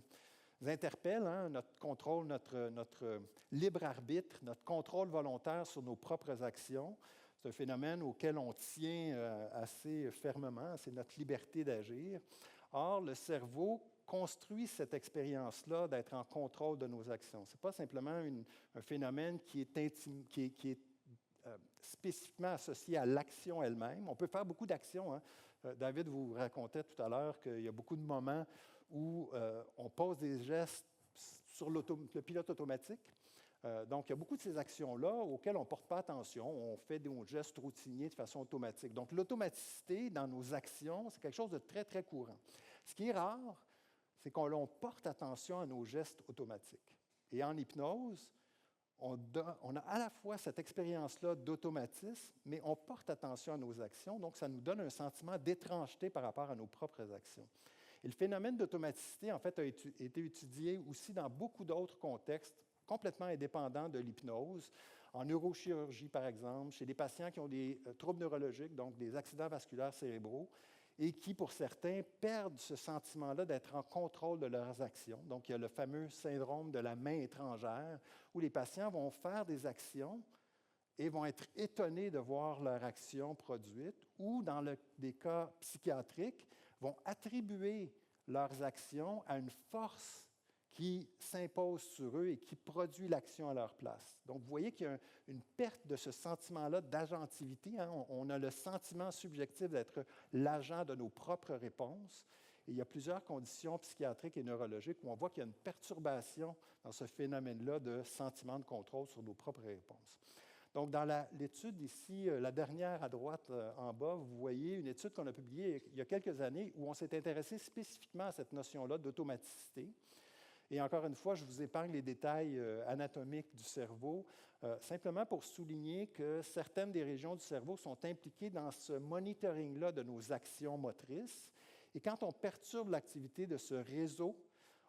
interpelle, hein, notre contrôle, notre libre arbitre, notre contrôle volontaire sur nos propres actions. C'est un phénomène auquel on tient assez fermement, c'est notre liberté d'agir. Or, le cerveau construit cette expérience-là d'être en contrôle de nos actions. Ce n'est pas simplement un phénomène qui est spécifiquement associé à l'action elle-même. On peut faire beaucoup d'actions. Hein. David vous racontait tout à l'heure qu'il y a beaucoup de moments où on pose des gestes sur le pilote automatique. Donc, il y a beaucoup de ces actions-là auxquelles on ne porte pas attention. On fait des gestes routiniers de façon automatique. Donc, l'automaticité dans nos actions, c'est quelque chose de très, très courant. Ce qui est rare, c'est qu'on porte attention à nos gestes automatiques. Et en hypnose, on a à la fois cette expérience-là d'automatisme, mais on porte attention à nos actions. Donc, ça nous donne un sentiment d'étrangeté par rapport à nos propres actions. Et le phénomène d'automaticité, en fait, a été étudié aussi dans beaucoup d'autres contextes complètement indépendants de l'hypnose, en neurochirurgie, par exemple, chez des patients qui ont des troubles neurologiques, donc des accidents vasculaires cérébraux, et qui, pour certains, perdent ce sentiment-là d'être en contrôle de leurs actions. Donc, il y a le fameux syndrome de la main étrangère, où les patients vont faire des actions et vont être étonnés de voir leur action produite, ou, dans des cas psychiatriques, vont attribuer leurs actions à une force qui s'impose sur eux et qui produit l'action à leur place. Donc, vous voyez qu'il y a une perte de ce sentiment-là d'agentivité. Hein? On a le sentiment subjectif d'être l'agent de nos propres réponses. Et il y a plusieurs conditions psychiatriques et neurologiques où on voit qu'il y a une perturbation dans ce phénomène-là de sentiment de contrôle sur nos propres réponses. Donc, dans l'étude ici, la dernière à droite en bas, vous voyez une étude qu'on a publiée il y a quelques années où on s'est intéressé spécifiquement à cette notion-là d'automaticité. Et encore une fois, je vous épargne les détails anatomiques du cerveau, simplement pour souligner que certaines des régions du cerveau sont impliquées dans ce monitoring-là de nos actions motrices. Et quand on perturbe l'activité de ce réseau,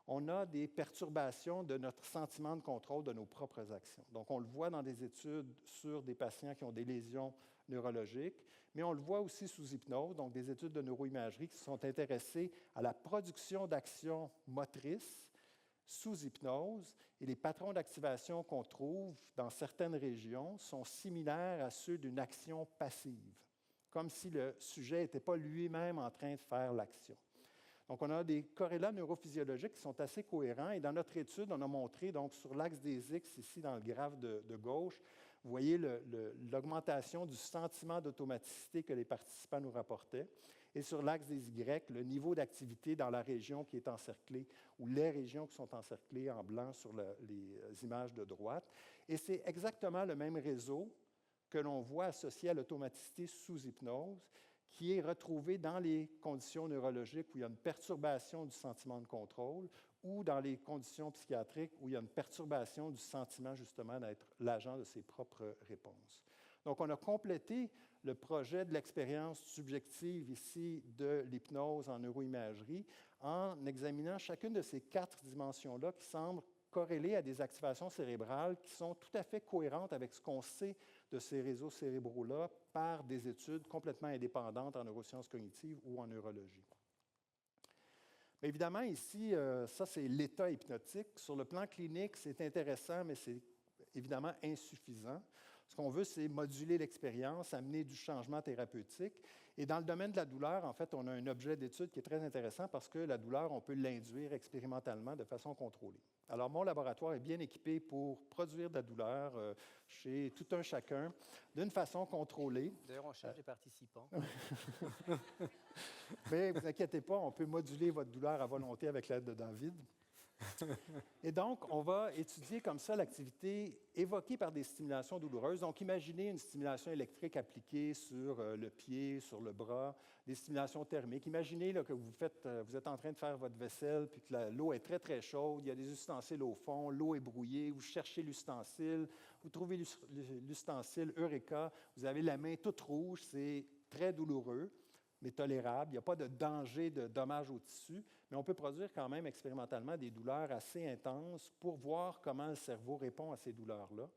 on a des perturbations de notre sentiment de contrôle de nos propres actions. Donc, on le voit dans des études sur des patients qui ont des lésions neurologiques, mais on le voit aussi sous hypnose, donc des études de neuroimagerie qui sont intéressées à la production d'actions motrices sous hypnose et les patrons d'activation qu'on trouve dans certaines régions sont similaires à ceux d'une action passive, comme si le sujet n'était pas lui-même en train de faire l'action. Donc, on a des corrélats neurophysiologiques qui sont assez cohérents. Et dans notre étude, on a montré, donc, sur l'axe des X, ici dans le graphe de gauche, vous voyez l'augmentation du sentiment d'automaticité que les participants nous rapportaient. Et sur l'axe des Y, le niveau d'activité dans la région qui est encerclée, ou les régions qui sont encerclées en blanc sur les images de droite. Et c'est exactement le même réseau que l'on voit associé à l'automaticité sous hypnose, qui est retrouvé dans les conditions neurologiques où il y a une perturbation du sentiment de contrôle ou dans les conditions psychiatriques où il y a une perturbation du sentiment justement d'être l'agent de ses propres réponses. Donc, on a complété le projet de l'expérience subjective ici de l'hypnose en neuroimagerie en examinant chacune de ces 4 dimensions-là qui semblent corrélées à des activations cérébrales qui sont tout à fait cohérentes avec ce qu'on sait de ces réseaux cérébraux-là par des études complètement indépendantes en neurosciences cognitives ou en neurologie. Mais évidemment, ici, ça, c'est l'état hypnotique. Sur le plan clinique, c'est intéressant, mais c'est évidemment insuffisant. Ce qu'on veut, c'est moduler l'expérience, amener du changement thérapeutique. Et dans le domaine de la douleur, en fait, on a un objet d'étude qui est très intéressant parce que la douleur, on peut l'induire expérimentalement de façon contrôlée. Alors, mon laboratoire est bien équipé pour produire de la douleur chez tout un chacun d'une façon contrôlée. D'ailleurs, on cherche des participants. Mais ne vous inquiétez pas, on peut moduler votre douleur à volonté avec l'aide de David. Et donc, on va étudier comme ça l'activité évoquée par des stimulations douloureuses. Donc, imaginez une stimulation électrique appliquée sur le pied, sur le bras, des stimulations thermiques. Imaginez là, que vous êtes en train de faire votre vaisselle, puis que l'eau est très, très chaude, il y a des ustensiles au fond, l'eau est brouillée, vous cherchez l'ustensile, vous trouvez l'ustensile, Eureka, vous avez la main toute rouge, c'est très douloureux, mais tolérable. Il n'y a pas de danger de dommage au tissu, mais on peut produire quand même expérimentalement des douleurs assez intenses pour voir comment le cerveau répond à ces douleurs-là.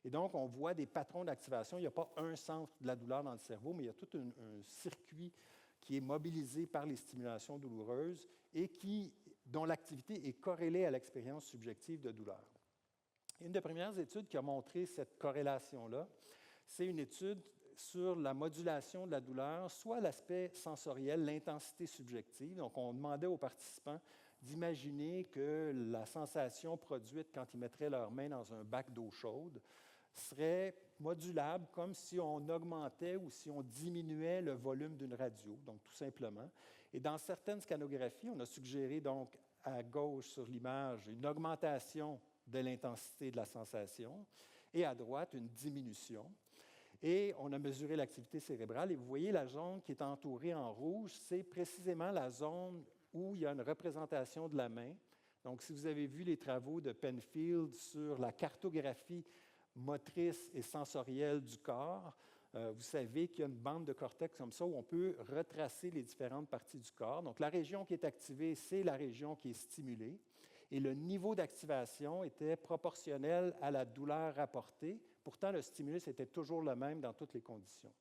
Et donc, on voit des patrons d'activation. Il n'y a pas un centre de la douleur dans le cerveau, mais il y a tout un circuit qui est mobilisé par les stimulations douloureuses et dont l'activité est corrélée à l'expérience subjective de douleur. Une des premières études qui a montré cette corrélation-là, c'est une étude sur la modulation de la douleur, soit l'aspect sensoriel, l'intensité subjective. Donc, on demandait aux participants d'imaginer que la sensation produite quand ils mettraient leurs mains dans un bac d'eau chaude serait modulable comme si on augmentait ou si on diminuait le volume d'une radio, donc tout simplement. Et dans certaines scanographies, on a suggéré donc à gauche sur l'image une augmentation de l'intensité de la sensation et à droite une diminution. Et on a mesuré l'activité cérébrale et vous voyez la zone qui est entourée en rouge, c'est précisément la zone où il y a une représentation de la main. Donc, si vous avez vu les travaux de Penfield sur la cartographie motrice et sensorielle du corps, vous savez qu'il y a une bande de cortex comme ça où on peut retracer les différentes parties du corps. Donc, la région qui est activée, c'est la région qui est stimulée. Et le niveau d'activation était proportionnel à la douleur rapportée. Pourtant, le stimulus était toujours le même dans toutes les conditions.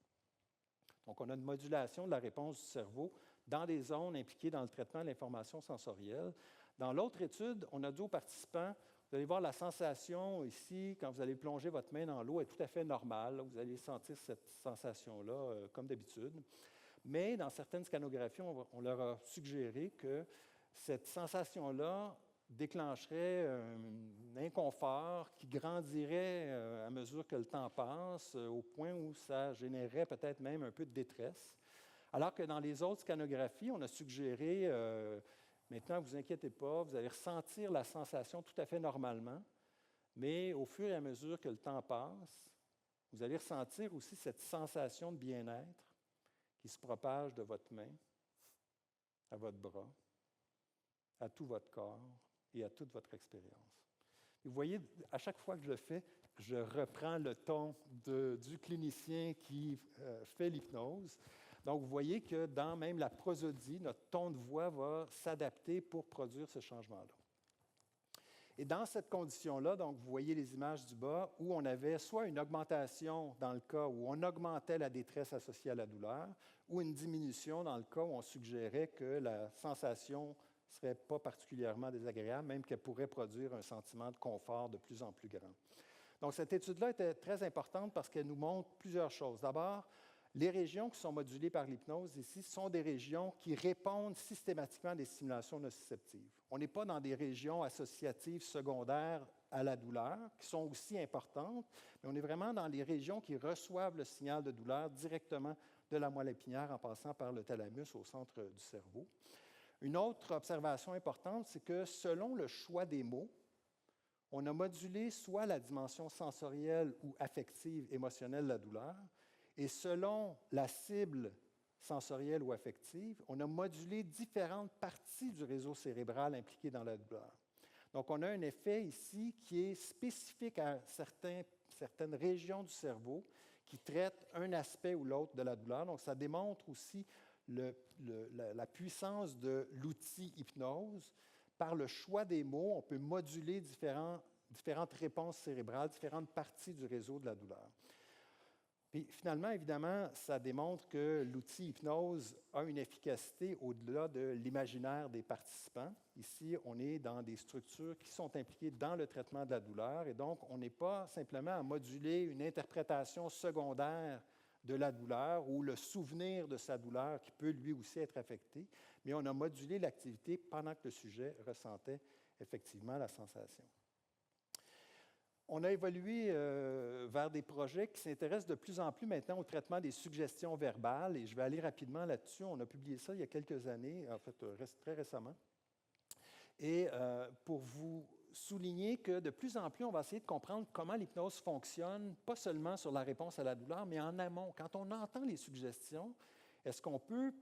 Donc, on a une modulation de la réponse du cerveau dans des zones impliquées dans le traitement de l'information sensorielle. Dans l'autre étude, on a dit aux participants, vous allez voir la sensation ici, quand vous allez plonger votre main dans l'eau, est tout à fait normale. Vous allez sentir cette sensation-là comme d'habitude. Mais dans certaines scanographies, on leur a suggéré que cette sensation-là déclencherait un inconfort qui grandirait à mesure que le temps passe, au point où ça générerait peut-être même un peu de détresse. Alors que dans les autres scanographies, on a suggéré, maintenant, ne vous inquiétez pas, vous allez ressentir la sensation tout à fait normalement, mais au fur et à mesure que le temps passe, vous allez ressentir aussi cette sensation de bien-être qui se propage de votre main à votre bras, à tout votre corps et à toute votre expérience. Vous voyez, à chaque fois que je le fais, je reprends le ton du clinicien qui fait l'hypnose. Donc, vous voyez que dans même la prosodie, notre ton de voix va s'adapter pour produire ce changement-là. Et dans cette condition-là, donc, vous voyez les images du bas où on avait soit une augmentation dans le cas où on augmentait la détresse associée à la douleur, ou une diminution dans le cas où on suggérait que la sensation ne serait pas particulièrement désagréable, même qu'elle pourrait produire un sentiment de confort de plus en plus grand. Donc, cette étude-là était très importante parce qu'elle nous montre plusieurs choses. D'abord, les régions qui sont modulées par l'hypnose ici sont des régions qui répondent systématiquement à des stimulations nociceptives. On n'est pas dans des régions associatives secondaires à la douleur, qui sont aussi importantes, mais on est vraiment dans les régions qui reçoivent le signal de douleur directement de la moelle épinière en passant par le thalamus au centre du cerveau. Une autre observation importante, c'est que selon le choix des mots, on a modulé soit la dimension sensorielle ou affective, émotionnelle de la douleur, et selon la cible sensorielle ou affective, on a modulé différentes parties du réseau cérébral impliqué dans la douleur. Donc, on a un effet ici qui est spécifique à certaines régions du cerveau qui traitent un aspect ou l'autre de la douleur. Donc, ça démontre aussi la puissance de l'outil hypnose. Par le choix des mots, on peut moduler différentes réponses cérébrales, différentes parties du réseau de la douleur. Puis finalement, évidemment, ça démontre que l'outil hypnose a une efficacité au-delà de l'imaginaire des participants. Ici, on est dans des structures qui sont impliquées dans le traitement de la douleur et donc on n'est pas simplement à moduler une interprétation secondaire de la douleur ou le souvenir de sa douleur qui peut lui aussi être affecté, mais on a modulé l'activité pendant que le sujet ressentait effectivement la sensation. On a évolué vers des projets qui s'intéressent de plus en plus maintenant au traitement des suggestions verbales, et je vais aller rapidement là-dessus. On a publié ça il y a quelques années, en fait très récemment. Et pour vous souligner que de plus en plus, on va essayer de comprendre comment l'hypnose fonctionne, pas seulement sur la réponse à la douleur, mais en amont. Quand on entend les suggestions, est-ce qu'on peut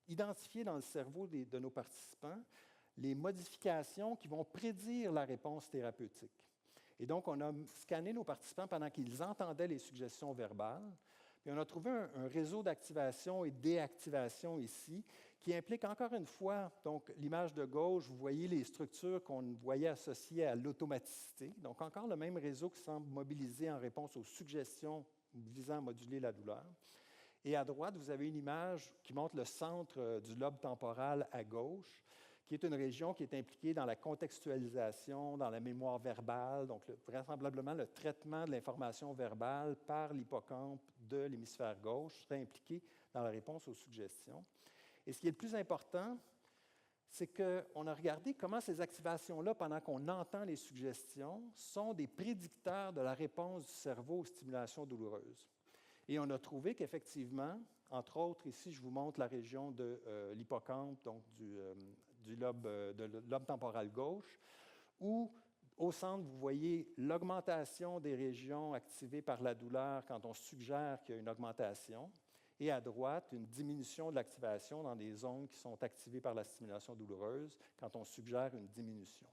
identifier dans le cerveau de nos participants les modifications qui vont prédire la réponse thérapeutique? Et donc, on a scanné nos participants pendant qu'ils entendaient les suggestions verbales. Puis on a trouvé un réseau d'activation et déactivation ici qui implique encore une fois, donc l'image de gauche, vous voyez les structures qu'on voyait associées à l'automaticité. Donc, encore le même réseau qui semble mobilisé en réponse aux suggestions visant à moduler la douleur. Et à droite, vous avez une image qui montre le centre du lobe temporal à gauche, qui est une région qui est impliquée dans la contextualisation, dans la mémoire verbale, donc vraisemblablement le traitement de l'information verbale par l'hippocampe de l'hémisphère gauche serait impliqué dans la réponse aux suggestions. Et ce qui est le plus important, c'est qu'on a regardé comment ces activations-là, pendant qu'on entend les suggestions, sont des prédicteurs de la réponse du cerveau aux stimulations douloureuses. Et on a trouvé qu'effectivement, entre autres, ici, je vous montre la région de l'hippocampe, donc du lobe temporal gauche, où au centre, vous voyez l'augmentation des régions activées par la douleur quand on suggère qu'il y a une augmentation, et à droite, une diminution de l'activation dans des zones qui sont activées par la stimulation douloureuse quand on suggère une diminution.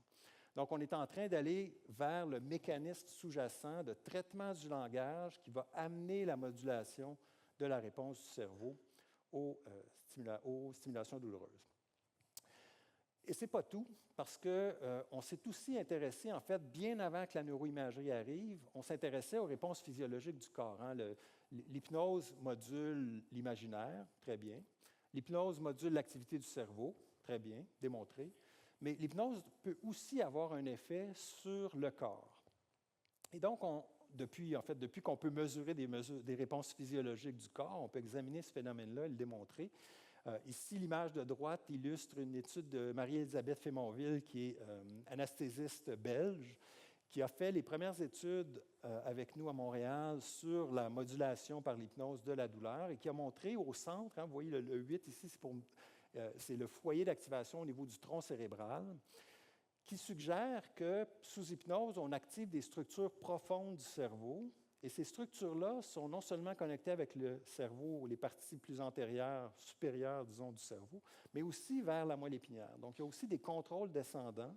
Donc, on est en train d'aller vers le mécanisme sous-jacent de traitement du langage qui va amener la modulation de la réponse du cerveau aux stimulations douloureuses. Et ce n'est pas tout, parce qu'on s'est aussi intéressé, en fait, bien avant que la neuroimagerie arrive, on s'intéressait aux réponses physiologiques du corps. Hein. L'hypnose module l'imaginaire, très bien. L'hypnose module l'activité du cerveau, très bien, démontré. Mais l'hypnose peut aussi avoir un effet sur le corps. Et donc, depuis qu'on peut mesurer des réponses physiologiques du corps, on peut examiner ce phénomène-là et le démontrer. Ici, l'image de droite illustre une étude de Marie-Élisabeth Fémonville, qui est anesthésiste belge, qui a fait les premières études avec nous à Montréal sur la modulation par l'hypnose de la douleur et qui a montré au centre, hein, vous voyez le 8 ici, c'est le foyer d'activation au niveau du tronc cérébral, qui suggère que sous hypnose, on active des structures profondes du cerveau. Et ces structures-là sont non seulement connectées avec le cerveau, les parties plus antérieures, supérieures, disons, du cerveau, mais aussi vers la moelle épinière. Donc, il y a aussi des contrôles descendants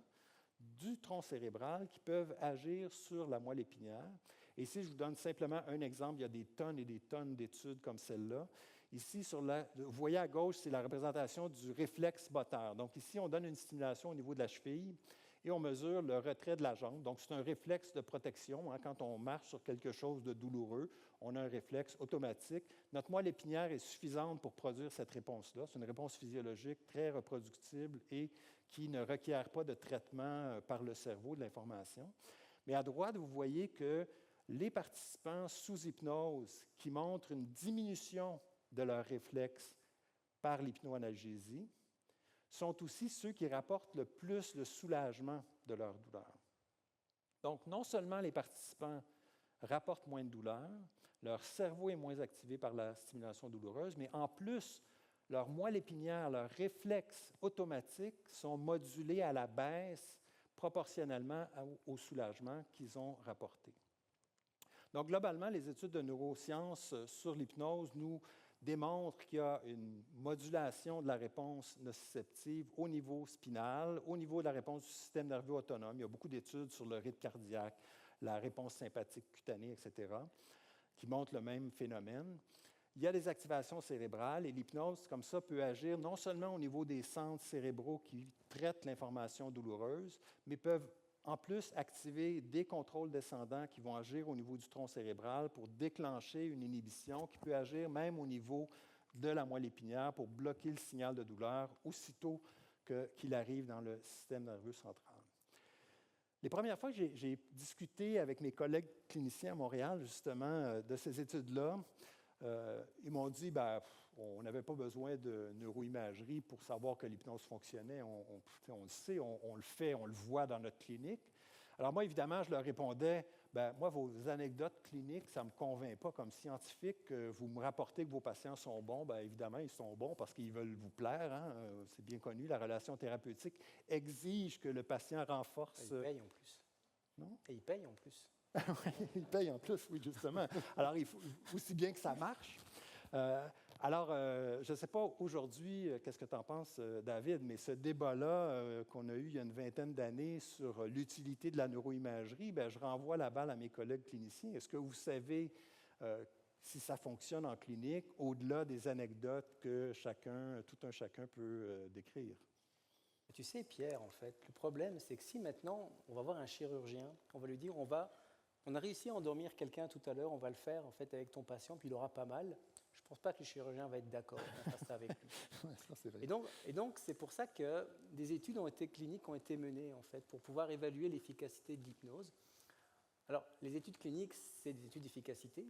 du tronc cérébral qui peuvent agir sur la moelle épinière. Et ici, je vous donne simplement un exemple. Il y a des tonnes et des tonnes d'études comme celle-là. Ici, vous voyez à gauche, c'est la représentation du réflexe moteur. Donc ici, on donne une stimulation au niveau de la cheville. et on mesure le retrait de la jambe. Donc, c'est un réflexe de protection. Quand on marche sur quelque chose de douloureux, on a un réflexe automatique. Notre moelle épinière est suffisante pour produire cette réponse-là. C'est une réponse physiologique très reproductible et qui ne requiert pas de traitement par le cerveau de l'information. Mais à droite, vous voyez que les participants sous hypnose qui montrent une diminution de leur réflexe par l'hypnoanalgésie sont aussi ceux qui rapportent le plus de soulagement de leur douleur. Donc, non seulement les participants rapportent moins de douleur, leur cerveau est moins activé par la stimulation douloureuse, mais en plus, leur moelle épinière, leurs réflexes automatiques sont modulés à la baisse proportionnellement au soulagement qu'ils ont rapporté. Donc, globalement, les études de neurosciences sur l'hypnose nous démontrent qu'il y a une modulation de la réponse nociceptive au niveau spinal, au niveau de la réponse du système nerveux autonome. Il y a beaucoup d'études sur le rythme cardiaque, la réponse sympathique cutanée, etc., qui montrent le même phénomène. Il y a des activations cérébrales et l'hypnose, comme ça, peut agir non seulement au niveau des centres cérébraux qui traitent l'information douloureuse, mais peuvent en plus activer des contrôles descendants qui vont agir au niveau du tronc cérébral pour déclencher une inhibition qui peut agir même au niveau de la moelle épinière pour bloquer le signal de douleur aussitôt qu'il arrive dans le système nerveux central. Les premières fois que j'ai discuté avec mes collègues cliniciens à Montréal, justement, de ces études-là, ils m'ont dit on n'avait pas besoin de neuroimagerie pour savoir que l'hypnose fonctionnait. On le sait, on le fait, on le voit dans notre clinique. Alors moi, évidemment, je leur répondais, moi, vos anecdotes cliniques, ça ne me convainc pas comme scientifique. Vous me rapportez que vos patients sont bons. Évidemment, ils sont bons parce qu'ils veulent vous plaire. C'est bien connu, la relation thérapeutique exige que le patient renforce... Et ils payent en plus. Non? Et ils payent en plus. Oui, ils payent en plus, oui, justement. Alors, il faut aussi bien que ça marche. Je ne sais pas aujourd'hui, qu'est-ce que tu en penses, David, mais ce débat-là qu'on a eu il y a une vingtaine d'années sur l'utilité de la neuroimagerie, je renvoie la balle à mes collègues cliniciens. Est-ce que vous savez si ça fonctionne en clinique, au-delà des anecdotes que tout un chacun peut décrire? Tu sais, Pierre, en fait, le problème, c'est que si maintenant, on va voir un chirurgien, on va lui dire, on a réussi à endormir quelqu'un tout à l'heure, on va le faire en fait avec ton patient, puis il aura pas mal. Je ne pense pas que le chirurgien va être d'accord à faire ça avec lui. C'est vrai. Et donc, c'est pour ça que des études cliniques ont été menées en fait pour pouvoir évaluer l'efficacité de l'hypnose. Alors, les études cliniques, c'est des études d'efficacité.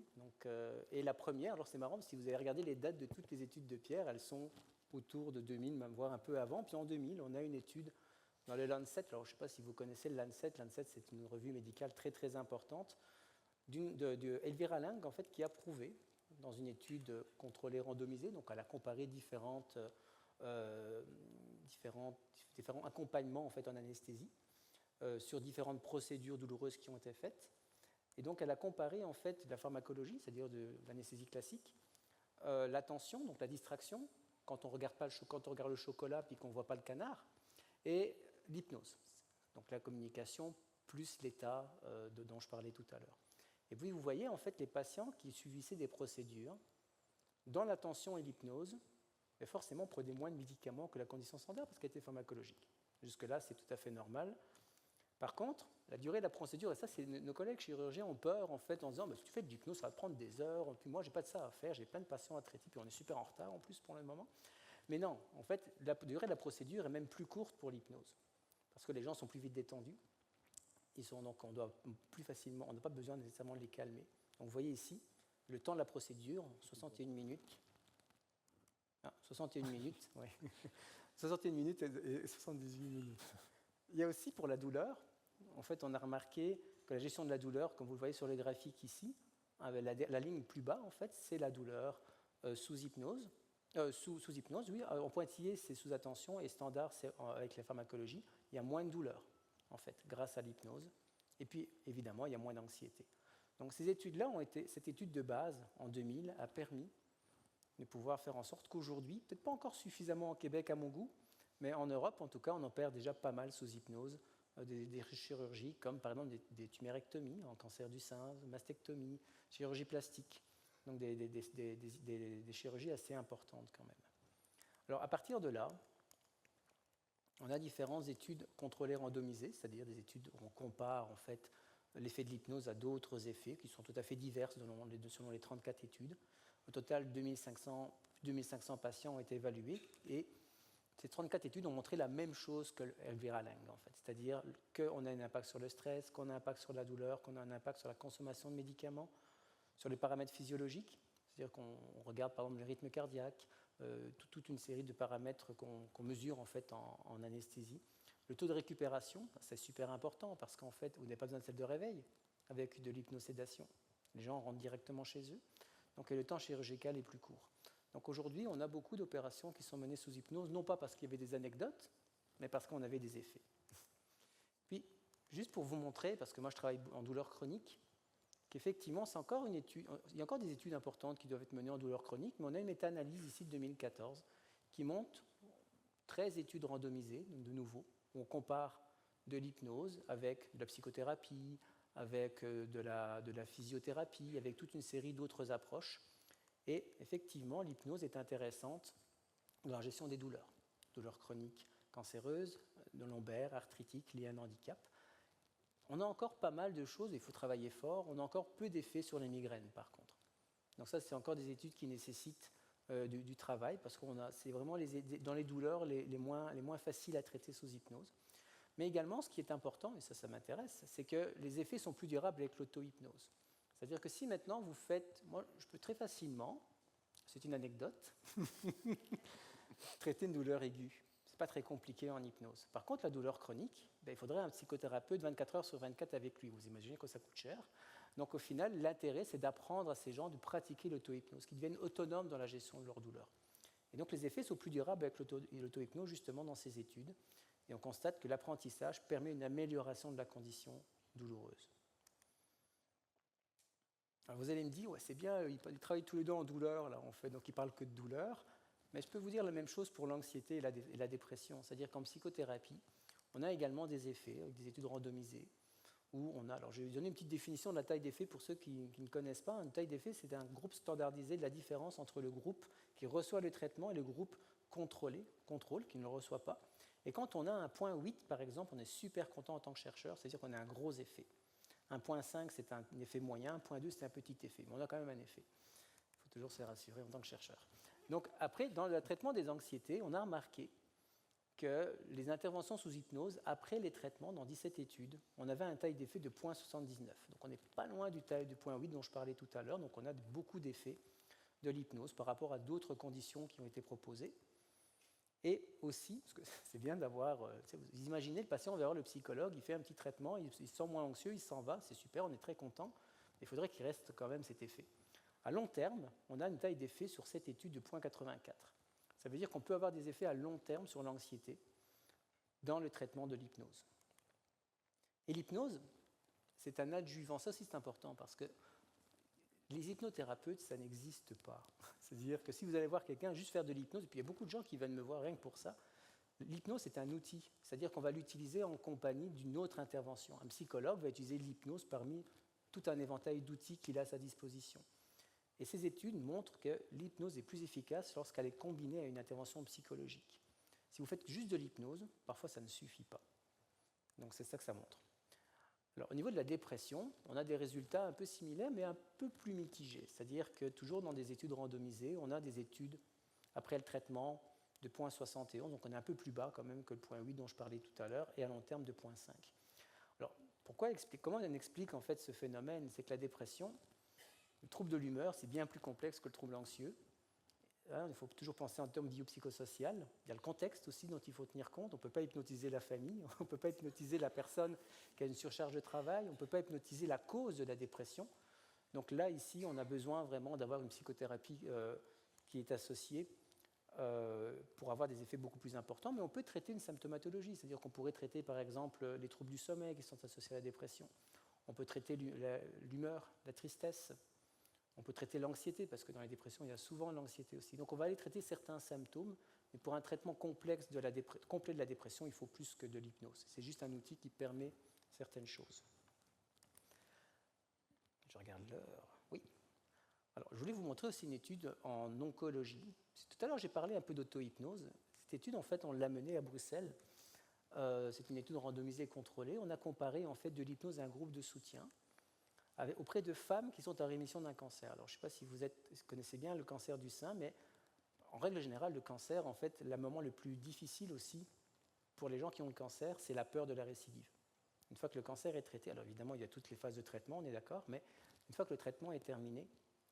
Et la première, alors c'est marrant, si vous avez regardé les dates de toutes les études de Pierre, elles sont autour de 2000, même voire un peu avant. Puis en 2000, on a une étude dans le Lancet. Alors, je ne sais pas si vous connaissez le Lancet. Lancet, c'est une revue médicale très, très importante de Elvira Ling, en fait, qui a prouvé, dans une étude contrôlée randomisée, donc elle a comparé différents accompagnements en fait, en anesthésie sur différentes procédures douloureuses qui ont été faites. Et donc, elle a comparé en fait la pharmacologie, c'est-à-dire de l'anesthésie classique, l'attention, donc la distraction, quand on regarde le chocolat puis qu'on ne voit pas le canard, et l'hypnose, donc la communication plus l'état dont je parlais tout à l'heure. Et puis vous voyez en fait les patients qui suivissaient des procédures dans l'attention et l'hypnose, mais forcément prenaient moins de médicaments que la condition standard parce qu'elle était pharmacologique. Jusque-là, c'est tout à fait normal. Par contre, la durée de la procédure, et ça, nos collègues chirurgiens ont peur en fait en disant si tu fais de l'hypnose, ça va te prendre des heures, puis moi, je n'ai pas de ça à faire, j'ai plein de patients à traiter, puis on est super en retard en plus pour le moment. Mais non, en fait, la durée de la procédure est même plus courte pour l'hypnose, parce que les gens sont plus vite détendus, on doit plus facilement, on n'a pas besoin nécessairement de les calmer. Donc vous voyez ici, le temps de la procédure, 61 minutes. 61 minutes, oui. 61 minutes et 78 minutes. Il y a aussi pour la douleur, en fait, on a remarqué que la gestion de la douleur, comme vous le voyez sur les graphiques ici, la ligne plus bas, en fait, c'est la douleur sous hypnose. Sous hypnose, oui. En pointillé, c'est sous attention, et standard, c'est avec la pharmacologie. Il y a moins de douleur, en fait, grâce à l'hypnose. Et puis, évidemment, il y a moins d'anxiété. Donc, ces études-là cette étude de base, en 2000, a permis de pouvoir faire en sorte qu'aujourd'hui, peut-être pas encore suffisamment au Québec à mon goût, mais en Europe, en tout cas, on opère déjà pas mal sous hypnose des chirurgies, comme par exemple des tumérectomies en cancer du sein, mastectomie, chirurgie plastique. Donc des chirurgies assez importantes quand même. Alors à partir de là, On a différentes études contrôlées randomisées, c'est-à-dire des études où on compare en fait l'effet de l'hypnose à d'autres effets qui sont tout à fait divers selon les 34 études. Au total, 2500 patients ont été évalués et ces 34 études ont montré la même chose que Elvira Lang, en fait, c'est-à-dire qu'on a un impact sur le stress, qu'on a un impact sur la douleur, qu'on a un impact sur la consommation de médicaments, sur les paramètres physiologiques, c'est-à-dire qu'on regarde par exemple le rythme cardiaque, toute une série de paramètres qu'on mesure en fait en anesthésie. Le taux de récupération, c'est super important parce qu'en fait, vous n'avez pas besoin de celle de réveil avec de l'hypnosédation. Les gens rentrent directement chez eux, donc le temps chirurgical est plus court. Donc aujourd'hui, on a beaucoup d'opérations qui sont menées sous hypnose, non pas parce qu'il y avait des anecdotes, mais parce qu'on avait des effets. Puis, juste pour vous montrer, parce que moi je travaille en douleur chronique, qu'effectivement, c'est encore une étude, il y a encore des études importantes qui doivent être menées en douleur chronique, mais on a une méta-analyse ici de 2014 qui montre 13 études randomisées, de nouveau, où on compare de l'hypnose avec de la psychothérapie, avec de la physiothérapie, avec toute une série d'autres approches. Et effectivement, l'hypnose est intéressante dans la gestion des douleurs chroniques cancéreuses, de lombaires, arthritiques, liées à un handicap. On a encore pas mal de choses, il faut travailler fort, on a encore peu d'effets sur les migraines par contre. Donc ça, c'est encore des études qui nécessitent du travail, parce que c'est vraiment dans les douleurs les moins faciles à traiter sous hypnose. Mais également, ce qui est important, et ça m'intéresse, c'est que les effets sont plus durables avec l'auto-hypnose. C'est-à-dire que si maintenant vous faites, moi je peux très facilement, c'est une anecdote, traiter une douleur aiguë. Ce n'est pas très compliqué en hypnose. Par contre, la douleur chronique, il faudrait un psychothérapeute 24 heures sur 24 avec lui. Vous imaginez que ça coûte cher. Donc au final, l'intérêt, c'est d'apprendre à ces gens de pratiquer l'auto-hypnose, qu'ils deviennent autonomes dans la gestion de leur douleur. Et donc les effets sont plus durables avec l'auto-hypnose justement dans ces études. Et on constate que l'apprentissage permet une amélioration de la condition douloureuse. Alors vous allez me dire, ouais, c'est bien, ils travaillent tous les deux en douleur, là, en fait, donc ils ne parlent que de douleur. Mais je peux vous dire la même chose pour l'anxiété et la dépression. C'est-à-dire qu'en psychothérapie, on a également des effets, avec des études randomisées, où on a... Alors je vais vous donner une petite définition de la taille d'effet pour ceux qui ne connaissent pas. Une taille d'effet, c'est un groupe standardisé de la différence entre le groupe qui reçoit le traitement et le groupe contrôle, qui ne le reçoit pas. Et quand on a un 0,8, par exemple, on est super content en tant que chercheur, c'est-à-dire qu'on a un gros effet. Un 0,5, c'est un effet moyen, un 0,2, c'est un petit effet, mais on a quand même un effet. Il faut toujours se rassurer en tant que chercheur. Donc après, dans le traitement des anxiétés, on a remarqué que les interventions sous hypnose, après les traitements, dans 17 études, on avait un taille d'effet de 0,79. Donc on n'est pas loin du taille de 0,8 dont je parlais tout à l'heure, donc on a beaucoup d'effets de l'hypnose par rapport à d'autres conditions qui ont été proposées. Et aussi, parce que c'est bien d'avoir... Vous imaginez, le patient va voir le psychologue, il fait un petit traitement, il se sent moins anxieux, il s'en va, c'est super, on est très content, mais il faudrait qu'il reste quand même cet effet. À long terme, on a une taille d'effet sur cette étude de 0,84. Ça veut dire qu'on peut avoir des effets à long terme sur l'anxiété dans le traitement de l'hypnose. Et l'hypnose, c'est un adjuvant. Ça aussi, c'est important parce que les hypnothérapeutes, ça n'existe pas. C'est-à-dire que si vous allez voir quelqu'un juste faire de l'hypnose, et puis il y a beaucoup de gens qui viennent me voir rien que pour ça, l'hypnose, c'est un outil. C'est-à-dire qu'on va l'utiliser en compagnie d'une autre intervention. Un psychologue va utiliser l'hypnose parmi tout un éventail d'outils qu'il a à sa disposition. Et ces études montrent que l'hypnose est plus efficace lorsqu'elle est combinée à une intervention psychologique. Si vous faites juste de l'hypnose, parfois ça ne suffit pas. Donc c'est ça que ça montre. Alors, au niveau de la dépression, on a des résultats un peu similaires, mais un peu plus mitigés. C'est-à-dire que toujours dans des études randomisées, on a des études après le traitement de 0,71, donc on est un peu plus bas quand même que le 0,8 dont je parlais tout à l'heure, et à long terme de 0,5. Alors, comment on explique en fait ce phénomène? C'est que la dépression, le trouble de l'humeur, c'est bien plus complexe que le trouble anxieux. Il faut toujours penser en termes biopsychosocial. Il y a le contexte aussi dont il faut tenir compte. On ne peut pas hypnotiser la famille, on ne peut pas hypnotiser la personne qui a une surcharge de travail, on ne peut pas hypnotiser la cause de la dépression. Donc là, ici, on a besoin vraiment d'avoir une psychothérapie qui est associée pour avoir des effets beaucoup plus importants. Mais on peut traiter une symptomatologie, c'est-à-dire qu'on pourrait traiter par exemple les troubles du sommeil qui sont associés à la dépression. On peut traiter l'humeur, la tristesse. On peut traiter l'anxiété, parce que dans les dépressions, il y a souvent l'anxiété aussi. Donc on va aller traiter certains symptômes, mais pour un traitement complet de la dépression, il faut plus que de l'hypnose. C'est juste un outil qui permet certaines choses. Je regarde l'heure. Oui. Alors, je voulais vous montrer aussi une étude en oncologie. Tout à l'heure, j'ai parlé un peu d'auto-hypnose. Cette étude, en fait, on l'a menée à Bruxelles c'est une étude randomisée contrôlée. On a comparé en fait de l'hypnose à un groupe de soutien auprès de femmes qui sont en rémission d'un cancer. Alors, je ne sais pas si vous connaissez bien le cancer du sein, mais en règle générale, le cancer, en fait, le moment le plus difficile aussi pour les gens qui ont le cancer, c'est la peur de la récidive. Une fois que le cancer est traité, alors évidemment, il y a toutes les phases de traitement, on est d'accord, mais une fois que le traitement est terminé,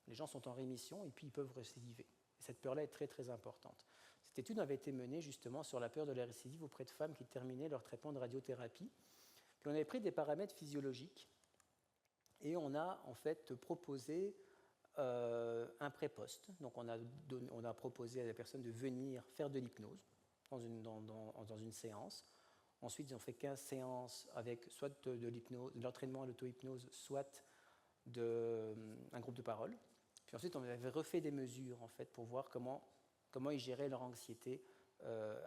les gens sont en rémission et puis ils peuvent récidiver. Et cette peur-là est très, très importante. Cette étude avait été menée justement sur la peur de la récidive auprès de femmes qui terminaient leur traitement de radiothérapie. Puis on avait pris des paramètres physiologiques et on a en fait proposé un pré-poste. Donc on a proposé à la personne de venir faire de l'hypnose dans une séance. Ensuite, ils ont fait 15 séances avec soit de l'entraînement à l'auto-hypnose, soit un groupe de parole. Puis ensuite, on avait refait des mesures en fait, pour voir comment ils géraient leur anxiété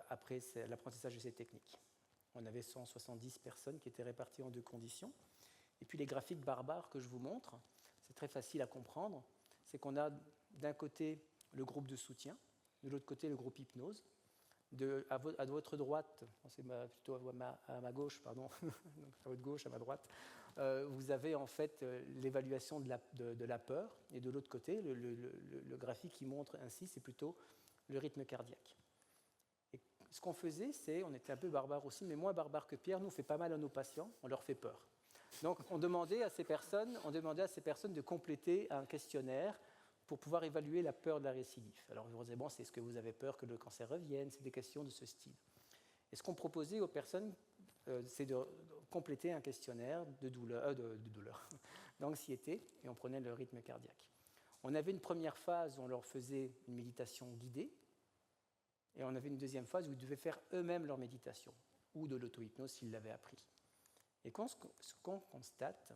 après l'apprentissage de ces techniques. On avait 170 personnes qui étaient réparties en 2 conditions. Et puis les graphiques barbares que je vous montre, c'est très facile à comprendre. C'est qu'on a d'un côté le groupe de soutien, de l'autre côté le groupe hypnose. À votre droite, c'est plutôt à ma gauche, pardon, donc à votre gauche, à ma droite, vous avez en fait l'évaluation de la peur. Et de l'autre côté, le graphique qui montre ainsi, c'est plutôt le rythme cardiaque. Et ce qu'on faisait, on était un peu barbare aussi, mais moins barbare que Pierre. Nous, on fait pas mal à nos patients, on leur fait peur. Donc, on demandait à ces personnes de compléter un questionnaire pour pouvoir évaluer la peur de la récidive. Alors, vous disait, bon, c'est ce que vous avez peur que le cancer revienne, c'est des questions de ce style. Et ce qu'on proposait aux personnes, c'est de compléter un questionnaire de douleur, d'anxiété, et on prenait le rythme cardiaque. On avait une première phase où on leur faisait une méditation guidée, et on avait une deuxième phase où ils devaient faire eux-mêmes leur méditation, ou de l'auto-hypnose s'ils l'avaient appris. Et ce qu'on constate,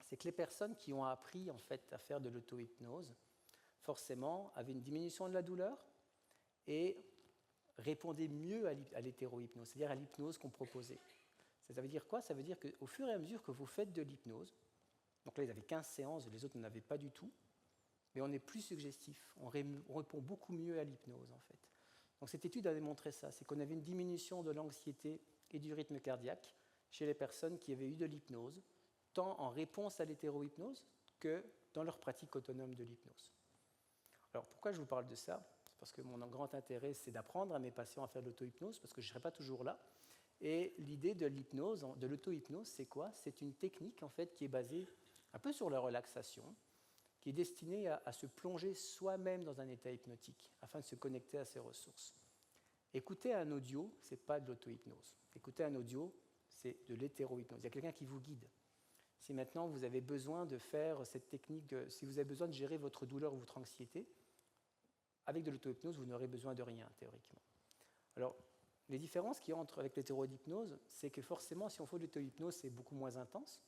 c'est que les personnes qui ont appris en fait, à faire de l'auto-hypnose, forcément, avaient une diminution de la douleur et répondaient mieux à l'hétéro-hypnose, c'est-à-dire à l'hypnose qu'on proposait. Ça veut dire quoi? Ça veut dire qu'au fur et à mesure que vous faites de l'hypnose, donc là, ils avaient 15 séances et les autres n'en avaient pas du tout, mais on est plus suggestif, on répond beaucoup mieux à l'hypnose, en fait. Donc cette étude a démontré ça, c'est qu'on avait une diminution de l'anxiété et du rythme cardiaque chez les personnes qui avaient eu de l'hypnose, tant en réponse à l'hétéro-hypnose que dans leur pratique autonome de l'hypnose. Alors pourquoi je vous parle de ça? C'est parce que mon grand intérêt, c'est d'apprendre à mes patients à faire de l'auto-hypnose, parce que je ne serai pas toujours là. Et l'idée de l'hypnose, de l'auto-hypnose, c'est quoi? C'est une technique en fait, qui est basée un peu sur la relaxation, qui est destinée à se plonger soi-même dans un état hypnotique, afin de se connecter à ses ressources. Écouter un audio, ce n'est pas de l'auto-hypnose. Écouter un audio, c'est de l'hétéro-hypnose. Il y a quelqu'un qui vous guide. Si maintenant vous avez besoin de faire cette technique, si vous avez besoin de gérer votre douleur ou votre anxiété, avec de l'auto-hypnose, vous n'aurez besoin de rien, théoriquement. Alors, les différences qu'il y a avec l'hétéro-hypnose, c'est que forcément, si on fait de l'auto-hypnose, c'est beaucoup moins intense,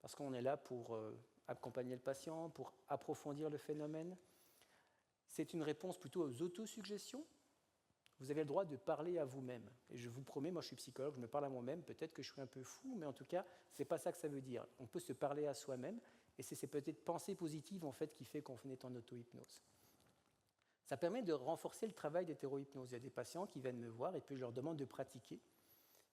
parce qu'on est là pour accompagner le patient, pour approfondir le phénomène. C'est une réponse plutôt aux autosuggestions. Vous avez le droit de parler à vous-même. Et je vous promets, moi je suis psychologue, je me parle à moi-même, peut-être que je suis un peu fou, mais en tout cas, ce n'est pas ça que ça veut dire. On peut se parler à soi-même, et c'est peut-être pensée positive en fait, qui fait qu'on est en auto-hypnose. Ça permet de renforcer le travail d'hétéro-hypnose. Il y a des patients qui viennent me voir et puis je leur demande de pratiquer.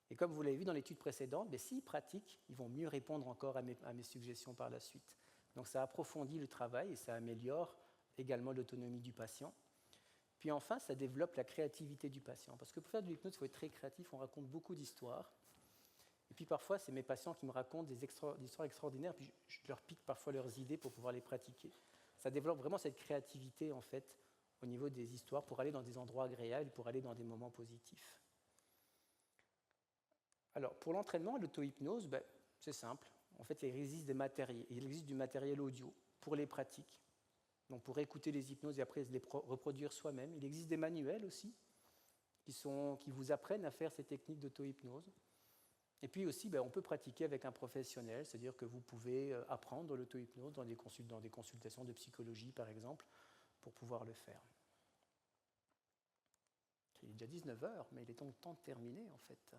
Et comme vous l'avez vu dans l'étude précédente, s'ils pratiquent, ils vont mieux répondre encore à mes suggestions par la suite. Donc ça approfondit le travail et ça améliore également l'autonomie du patient. Puis enfin, ça développe la créativité du patient. Parce que pour faire de l'hypnose, il faut être très créatif, on raconte beaucoup d'histoires. Et puis parfois, c'est mes patients qui me racontent des histoires extraordinaires, puis je leur pique parfois leurs idées pour pouvoir les pratiquer. Ça développe vraiment cette créativité, en fait, au niveau des histoires, pour aller dans des endroits agréables, pour aller dans des moments positifs. Alors, pour l'entraînement, l'auto-hypnose, c'est simple. En fait, il existe du matériel audio pour les pratiques. Donc, pour écouter les hypnoses et après les reproduire soi-même. Il existe des manuels aussi qui vous apprennent à faire ces techniques d'auto-hypnose. Et puis aussi, on peut pratiquer avec un professionnel, c'est-à-dire que vous pouvez apprendre l'auto-hypnose dans des consultations de psychologie, par exemple, pour pouvoir le faire. Il est déjà 19h, mais il est donc temps de terminer, en fait.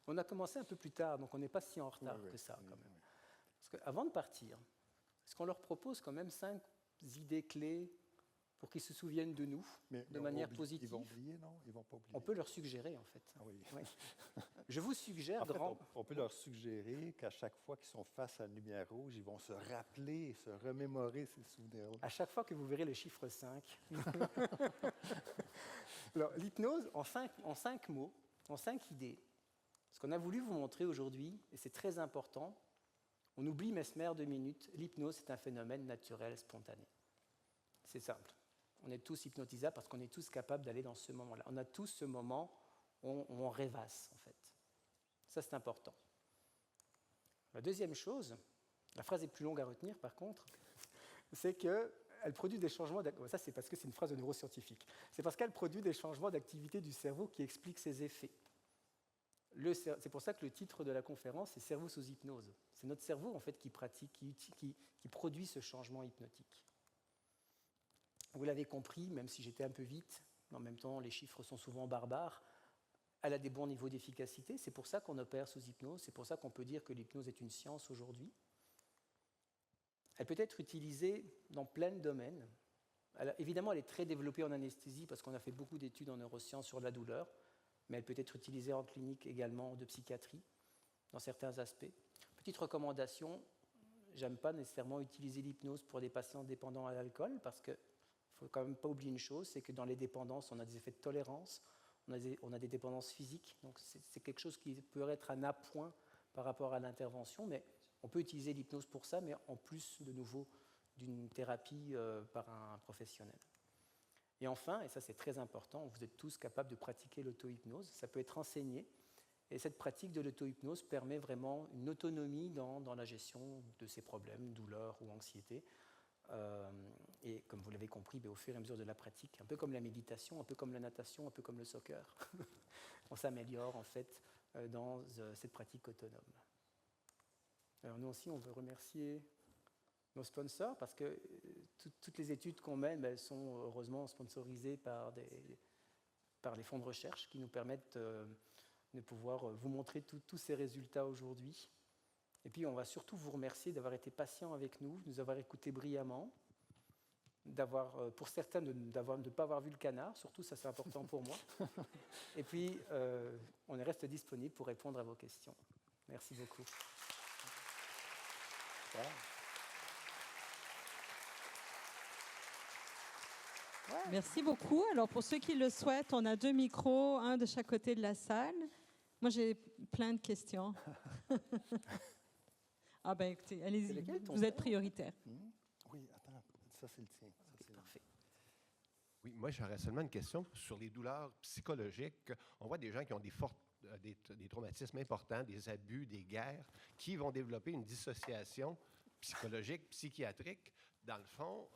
On a commencé un peu plus tard, donc on n'est pas si en retard que ça, quand même. Parce qu'avant de partir, est-ce qu'on leur propose quand même 5 idées clés pour qu'ils se souviennent de nous Mais de manière Ils positive. vont oublier, non? Ils vont pas oublier. On peut leur suggérer, en fait. Ah oui. Oui. Je vous suggère En fait, de on peut leur suggérer qu'à chaque fois qu'ils sont face à la lumière rouge, ils vont se rappeler, se remémorer ces souvenirs-là. à chaque fois que vous verrez le chiffre 5. Alors, l'hypnose, en cinq mots, en 5 idées, ce qu'on a voulu vous montrer aujourd'hui, et c'est très important, on oublie Mesmer 2 minutes, l'hypnose c'est un phénomène naturel, spontané. C'est simple. On est tous hypnotisables parce qu'on est tous capables d'aller dans ce moment-là. On a tous ce moment où on rêvasse, en fait. Ça, c'est important. La deuxième chose, la phrase est plus longue à retenir, par contre, c'est qu'elle produit des changements... Ça, c'est parce que c'est une phrase de neuroscientifique. C'est parce qu'elle produit des changements d'activité du cerveau qui expliquent ses effets. C'est pour ça que le titre de la conférence est « Cerveau sous hypnose ». C'est notre cerveau, en fait, qui pratique, qui produit ce changement hypnotique. Vous l'avez compris, même si j'étais un peu vite, mais en même temps, les chiffres sont souvent barbares, elle a des bons niveaux d'efficacité. C'est pour ça qu'on opère sous hypnose. C'est pour ça qu'on peut dire que l'hypnose est une science aujourd'hui. Elle peut être utilisée dans plein de domaines. Évidemment, elle est très développée en anesthésie parce qu'on a fait beaucoup d'études en neurosciences sur la douleur, mais elle peut être utilisée en clinique également de psychiatrie, dans certains aspects. Petite recommandation, j'aime pas nécessairement utiliser l'hypnose pour des patients dépendants à l'alcool parce qu'il ne faut quand même pas oublier une chose, c'est que dans les dépendances, on a des effets de tolérance, on a des dépendances physiques, donc c'est quelque chose qui peut être un appoint par rapport à l'intervention, mais on peut utiliser l'hypnose pour ça, mais en plus, de nouveau, d'une thérapie par un professionnel. Et enfin, et ça c'est très important, vous êtes tous capables de pratiquer l'auto-hypnose, ça peut être enseigné, et cette pratique de l'auto-hypnose permet vraiment une autonomie dans la gestion de ces problèmes, douleur ou anxiété. Et comme vous l'avez compris, au fur et à mesure de la pratique, un peu comme la méditation, un peu comme la natation, un peu comme le soccer, on s'améliore en fait dans cette pratique autonome. Alors nous aussi, on veut remercier nos sponsors parce que toutes les études qu'on mène, elles sont heureusement sponsorisées par les fonds de recherche qui nous permettent de pouvoir vous montrer tous ces résultats aujourd'hui. Et puis, on va surtout vous remercier d'avoir été patient avec nous, de nous avoir écoutés brillamment, pour certains, de ne pas avoir vu le canard, surtout ça c'est important pour moi. Et puis, on reste disponible pour répondre à vos questions. Merci beaucoup. Merci beaucoup. Alors, pour ceux qui le souhaitent, on a 2 micros, un de chaque côté de la salle. Moi, j'ai plein de questions. Ah ben écoutez, allez-y, vous êtes prioritaire. Oui, attends, ça c'est le tien. Okay, parfait. Oui, moi j'aurais seulement une question sur les douleurs psychologiques. On voit des gens qui ont des traumatismes importants, des abus, des guerres, qui vont développer une dissociation psychologique, psychiatrique, dans le fond,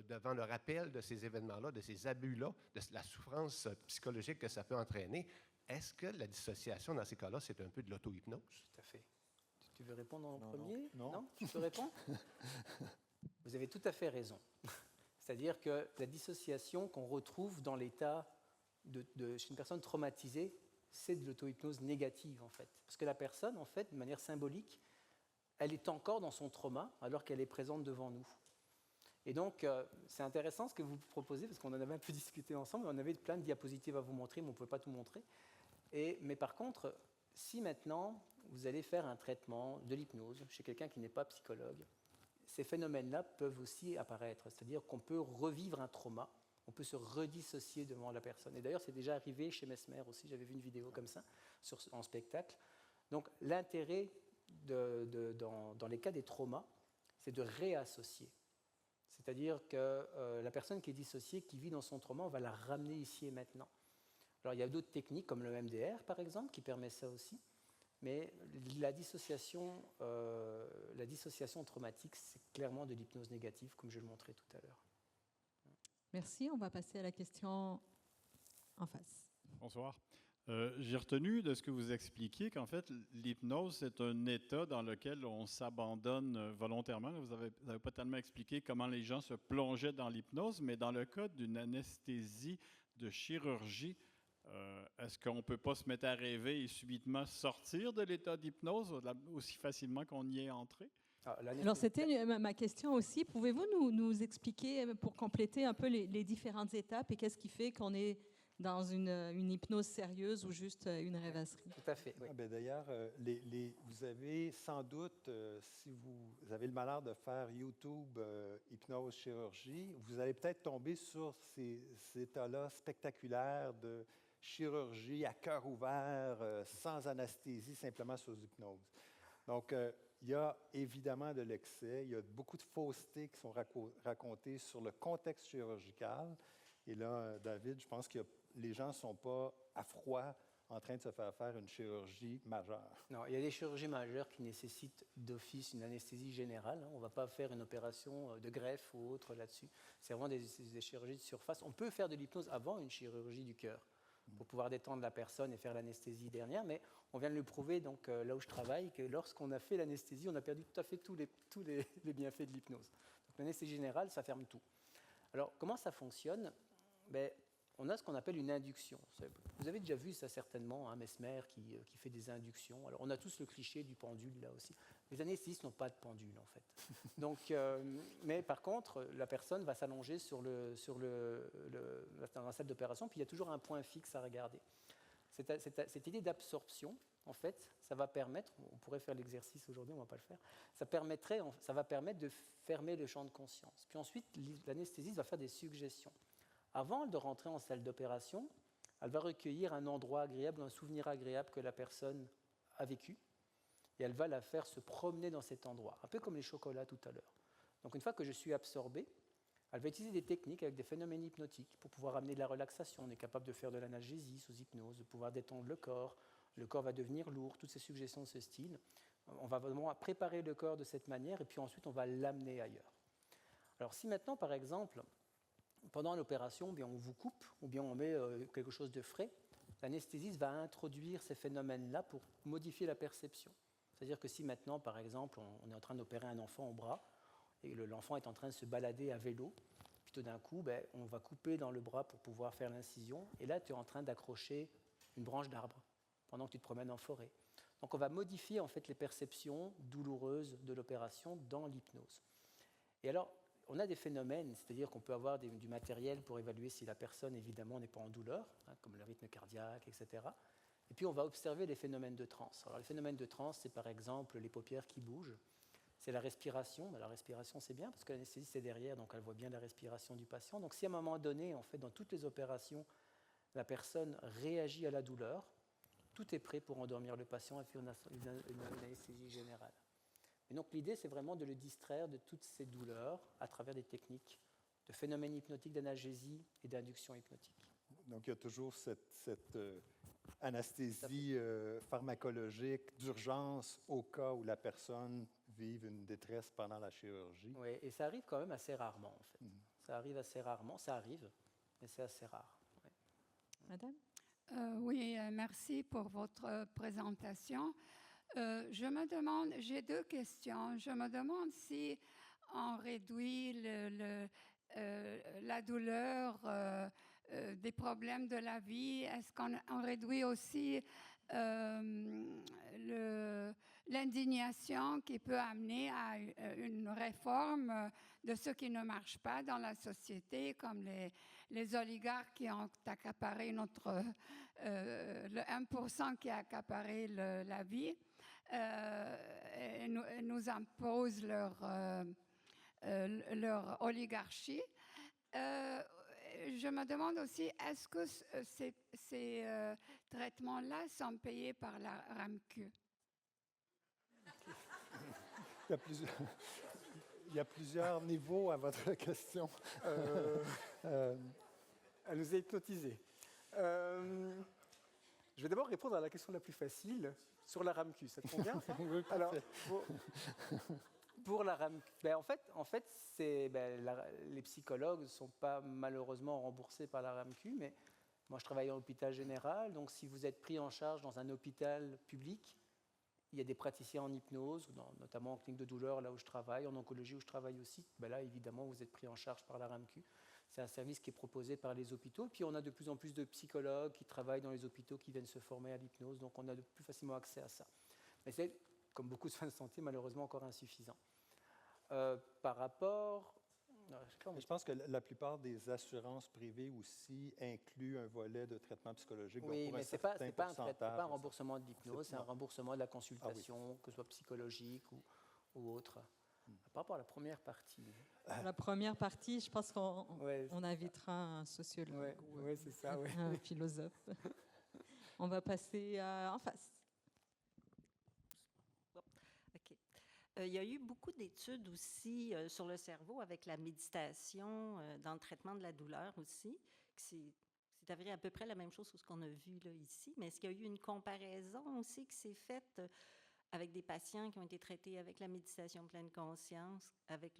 devant le rappel de ces événements-là, de ces abus-là, de la souffrance psychologique que ça peut entraîner. Est-ce que la dissociation, dans ces cas-là, c'est un peu de l'auto-hypnose? Tout à fait. Tu veux répondre en premier? Non. Je peux répondre? Vous avez tout à fait raison. C'est-à-dire que la dissociation qu'on retrouve dans l'état chez une personne traumatisée, c'est de l'auto-hypnose négative, en fait. Parce que la personne, en fait, de manière symbolique, elle est encore dans son trauma alors qu'elle est présente devant nous. Et donc, c'est intéressant ce que vous proposez, parce qu'on en avait un peu discuté ensemble, on avait plein de diapositives à vous montrer, mais on ne pouvait pas tout montrer. Mais par contre, si maintenant, vous allez faire un traitement de l'hypnose chez quelqu'un qui n'est pas psychologue, ces phénomènes-là peuvent aussi apparaître. C'est-à-dire qu'on peut revivre un trauma, on peut se redissocier devant la personne. Et d'ailleurs, c'est déjà arrivé chez Mesmer aussi, j'avais vu une vidéo comme ça, en spectacle. Donc, l'intérêt dans les cas des traumas, c'est de réassocier. C'est-à-dire que la personne qui est dissociée, qui vit dans son trauma, on va la ramener ici et maintenant. Alors, il y a d'autres techniques, comme le MDR, par exemple, qui permet ça aussi. Mais la dissociation traumatique, c'est clairement de l'hypnose négative, comme je le montrais tout à l'heure. Merci. On va passer à la question en face. Bonsoir. J'ai retenu de ce que vous expliquiez qu'en fait, l'hypnose, c'est un état dans lequel on s'abandonne volontairement. Vous n'avez pas tellement expliqué comment les gens se plongeaient dans l'hypnose, mais dans le cas d'une anesthésie de chirurgie, est-ce qu'on ne peut pas se mettre à rêver et subitement sortir de l'état d'hypnose aussi facilement qu'on y est entré? Alors, c'était ma question aussi. Pouvez-vous nous expliquer, pour compléter un peu les différentes étapes et qu'est-ce qui fait qu'on est dans une hypnose sérieuse ou juste une rêvasserie? Tout à fait, oui. D'ailleurs, vous avez sans doute, si vous avez le malheur de faire YouTube hypnose chirurgie, vous allez peut-être tomber sur ces états-là spectaculaires de chirurgie à cœur ouvert, sans anesthésie, simplement sous hypnose. Donc, il y a évidemment de l'excès, il y a beaucoup de faussetés qui sont racontées sur le contexte chirurgical. Et là, David, je pense que les gens ne sont pas à froid en train de se faire une chirurgie majeure. Non, il y a des chirurgies majeures qui nécessitent d'office une anesthésie générale. On ne va pas faire une opération de greffe ou autre là-dessus. C'est vraiment des chirurgies de surface. On peut faire de l'hypnose avant une chirurgie du cœur pour pouvoir détendre la personne et faire l'anesthésie dernière, mais on vient de le prouver donc, là où je travaille, que lorsqu'on a fait l'anesthésie, on a perdu tout à fait tous les bienfaits de l'hypnose. Donc l'anesthésie générale, ça ferme tout. Alors, comment ça fonctionne? On a ce qu'on appelle une induction. Vous avez déjà vu ça certainement, Mesmer qui fait des inductions. Alors, on a tous le cliché du pendule là aussi. Les anesthésistes n'ont pas de pendule en fait. Donc, mais par contre, la personne va s'allonger dans la salle d'opération, puis il y a toujours un point fixe à regarder. Cette idée d'absorption, en fait, ça va permettre, on pourrait faire l'exercice aujourd'hui, on ne va pas le faire, ça va permettre de fermer le champ de conscience. Puis ensuite, l'anesthésiste va faire des suggestions. Avant de rentrer en salle d'opération, elle va recueillir un endroit agréable, un souvenir agréable que la personne a vécu, et elle va la faire se promener dans cet endroit, un peu comme les chocolats tout à l'heure. Donc une fois que je suis absorbé, elle va utiliser des techniques avec des phénomènes hypnotiques pour pouvoir amener de la relaxation. On est capable de faire de l'analgésie sous hypnose, de pouvoir détendre le corps va devenir lourd, toutes ces suggestions de ce style. On va vraiment préparer le corps de cette manière, et puis ensuite on va l'amener ailleurs. Alors si maintenant, par exemple, pendant l'opération, on vous coupe ou bien on met quelque chose de frais, l'anesthésiste va introduire ces phénomènes-là pour modifier la perception. C'est-à-dire que si maintenant, par exemple, on est en train d'opérer un enfant au bras et l'enfant est en train de se balader à vélo, puis tout d'un coup, on va couper dans le bras pour pouvoir faire l'incision, et là, tu es en train d'accrocher une branche d'arbre pendant que tu te promènes en forêt. Donc on va modifier en fait les perceptions douloureuses de l'opération dans l'hypnose. Et alors, on a des phénomènes, c'est-à-dire qu'on peut avoir du matériel pour évaluer si la personne, évidemment, n'est pas en douleur, comme le rythme cardiaque, etc. Et puis, on va observer les phénomènes de transe. Alors, les phénomènes de transe, c'est par exemple les paupières qui bougent, c'est la respiration. La respiration, c'est bien parce que l'anesthésiste est derrière, donc elle voit bien la respiration du patient. Donc, si à un moment donné, en fait, dans toutes les opérations, la personne réagit à la douleur, tout est prêt pour endormir le patient et faire une anesthésie générale. Et donc l'idée, c'est vraiment de le distraire de toutes ces douleurs à travers des techniques de phénomènes hypnotiques, d'analgésie et d'induction hypnotique. Donc il y a toujours cette anesthésie pharmacologique d'urgence au cas où la personne vive une détresse pendant la chirurgie. Oui, et ça arrive quand même assez rarement, en fait. Ça arrive assez rarement, ça arrive, mais c'est assez rare. Ouais. Madame? Oui, merci pour votre présentation. Je me demande, j'ai deux questions. Je me demande si on réduit la douleur des problèmes de la vie. Est-ce qu'on réduit aussi l'indignation qui peut amener à une réforme de ce qui ne marche pas dans la société, comme les oligarques qui ont accaparé le 1% qui a accaparé la vie, et nous imposent leur oligarchie. Je me demande aussi, est-ce que ces traitements-là sont payés par la RAMQ? Il y a plusieurs niveaux à votre question. Elle nous a hypnotisés. Je vais d'abord répondre à la question la plus facile sur la RAMQ. Ça te convient? Alors, pour la RAMQ, en fait les psychologues ne sont pas malheureusement remboursés par la RAMQ, mais moi je travaille en hôpital général, donc si vous êtes pris en charge dans un hôpital public, il y a des praticiens en hypnose, notamment en clinique de douleur, là où je travaille, en oncologie où je travaille aussi. Là, évidemment, vous êtes pris en charge par la RAMQ. C'est un service qui est proposé par les hôpitaux. Puis on a de plus en plus de psychologues qui travaillent dans les hôpitaux, qui viennent se former à l'hypnose, donc on a de plus facilement accès à ça. Mais c'est, comme beaucoup de soins de santé, malheureusement encore insuffisant. Par rapport... je sais pas, Je pense que la plupart des assurances privées aussi incluent un volet de traitement psychologique. Donc, oui, pour mais un ce n'est pas, certain pas un pourcentage, remboursement de l'hypnose, c'est un non. remboursement de la consultation, que ce soit psychologique ou autre. Par rapport à la première partie. Pour la première partie, je pense qu'on Ouais, on invitera un sociologue ou ouais, c'est ça, ouais. un philosophe. On va passer en face. OK. Il y a eu beaucoup d'études aussi sur le cerveau avec la méditation dans le traitement de la douleur aussi. C'est à peu près la même chose que ce qu'on a vu là, ici, mais est-ce qu'il y a eu une comparaison aussi qui s'est faite avec des patients qui ont été traités avec la méditation pleine conscience, avec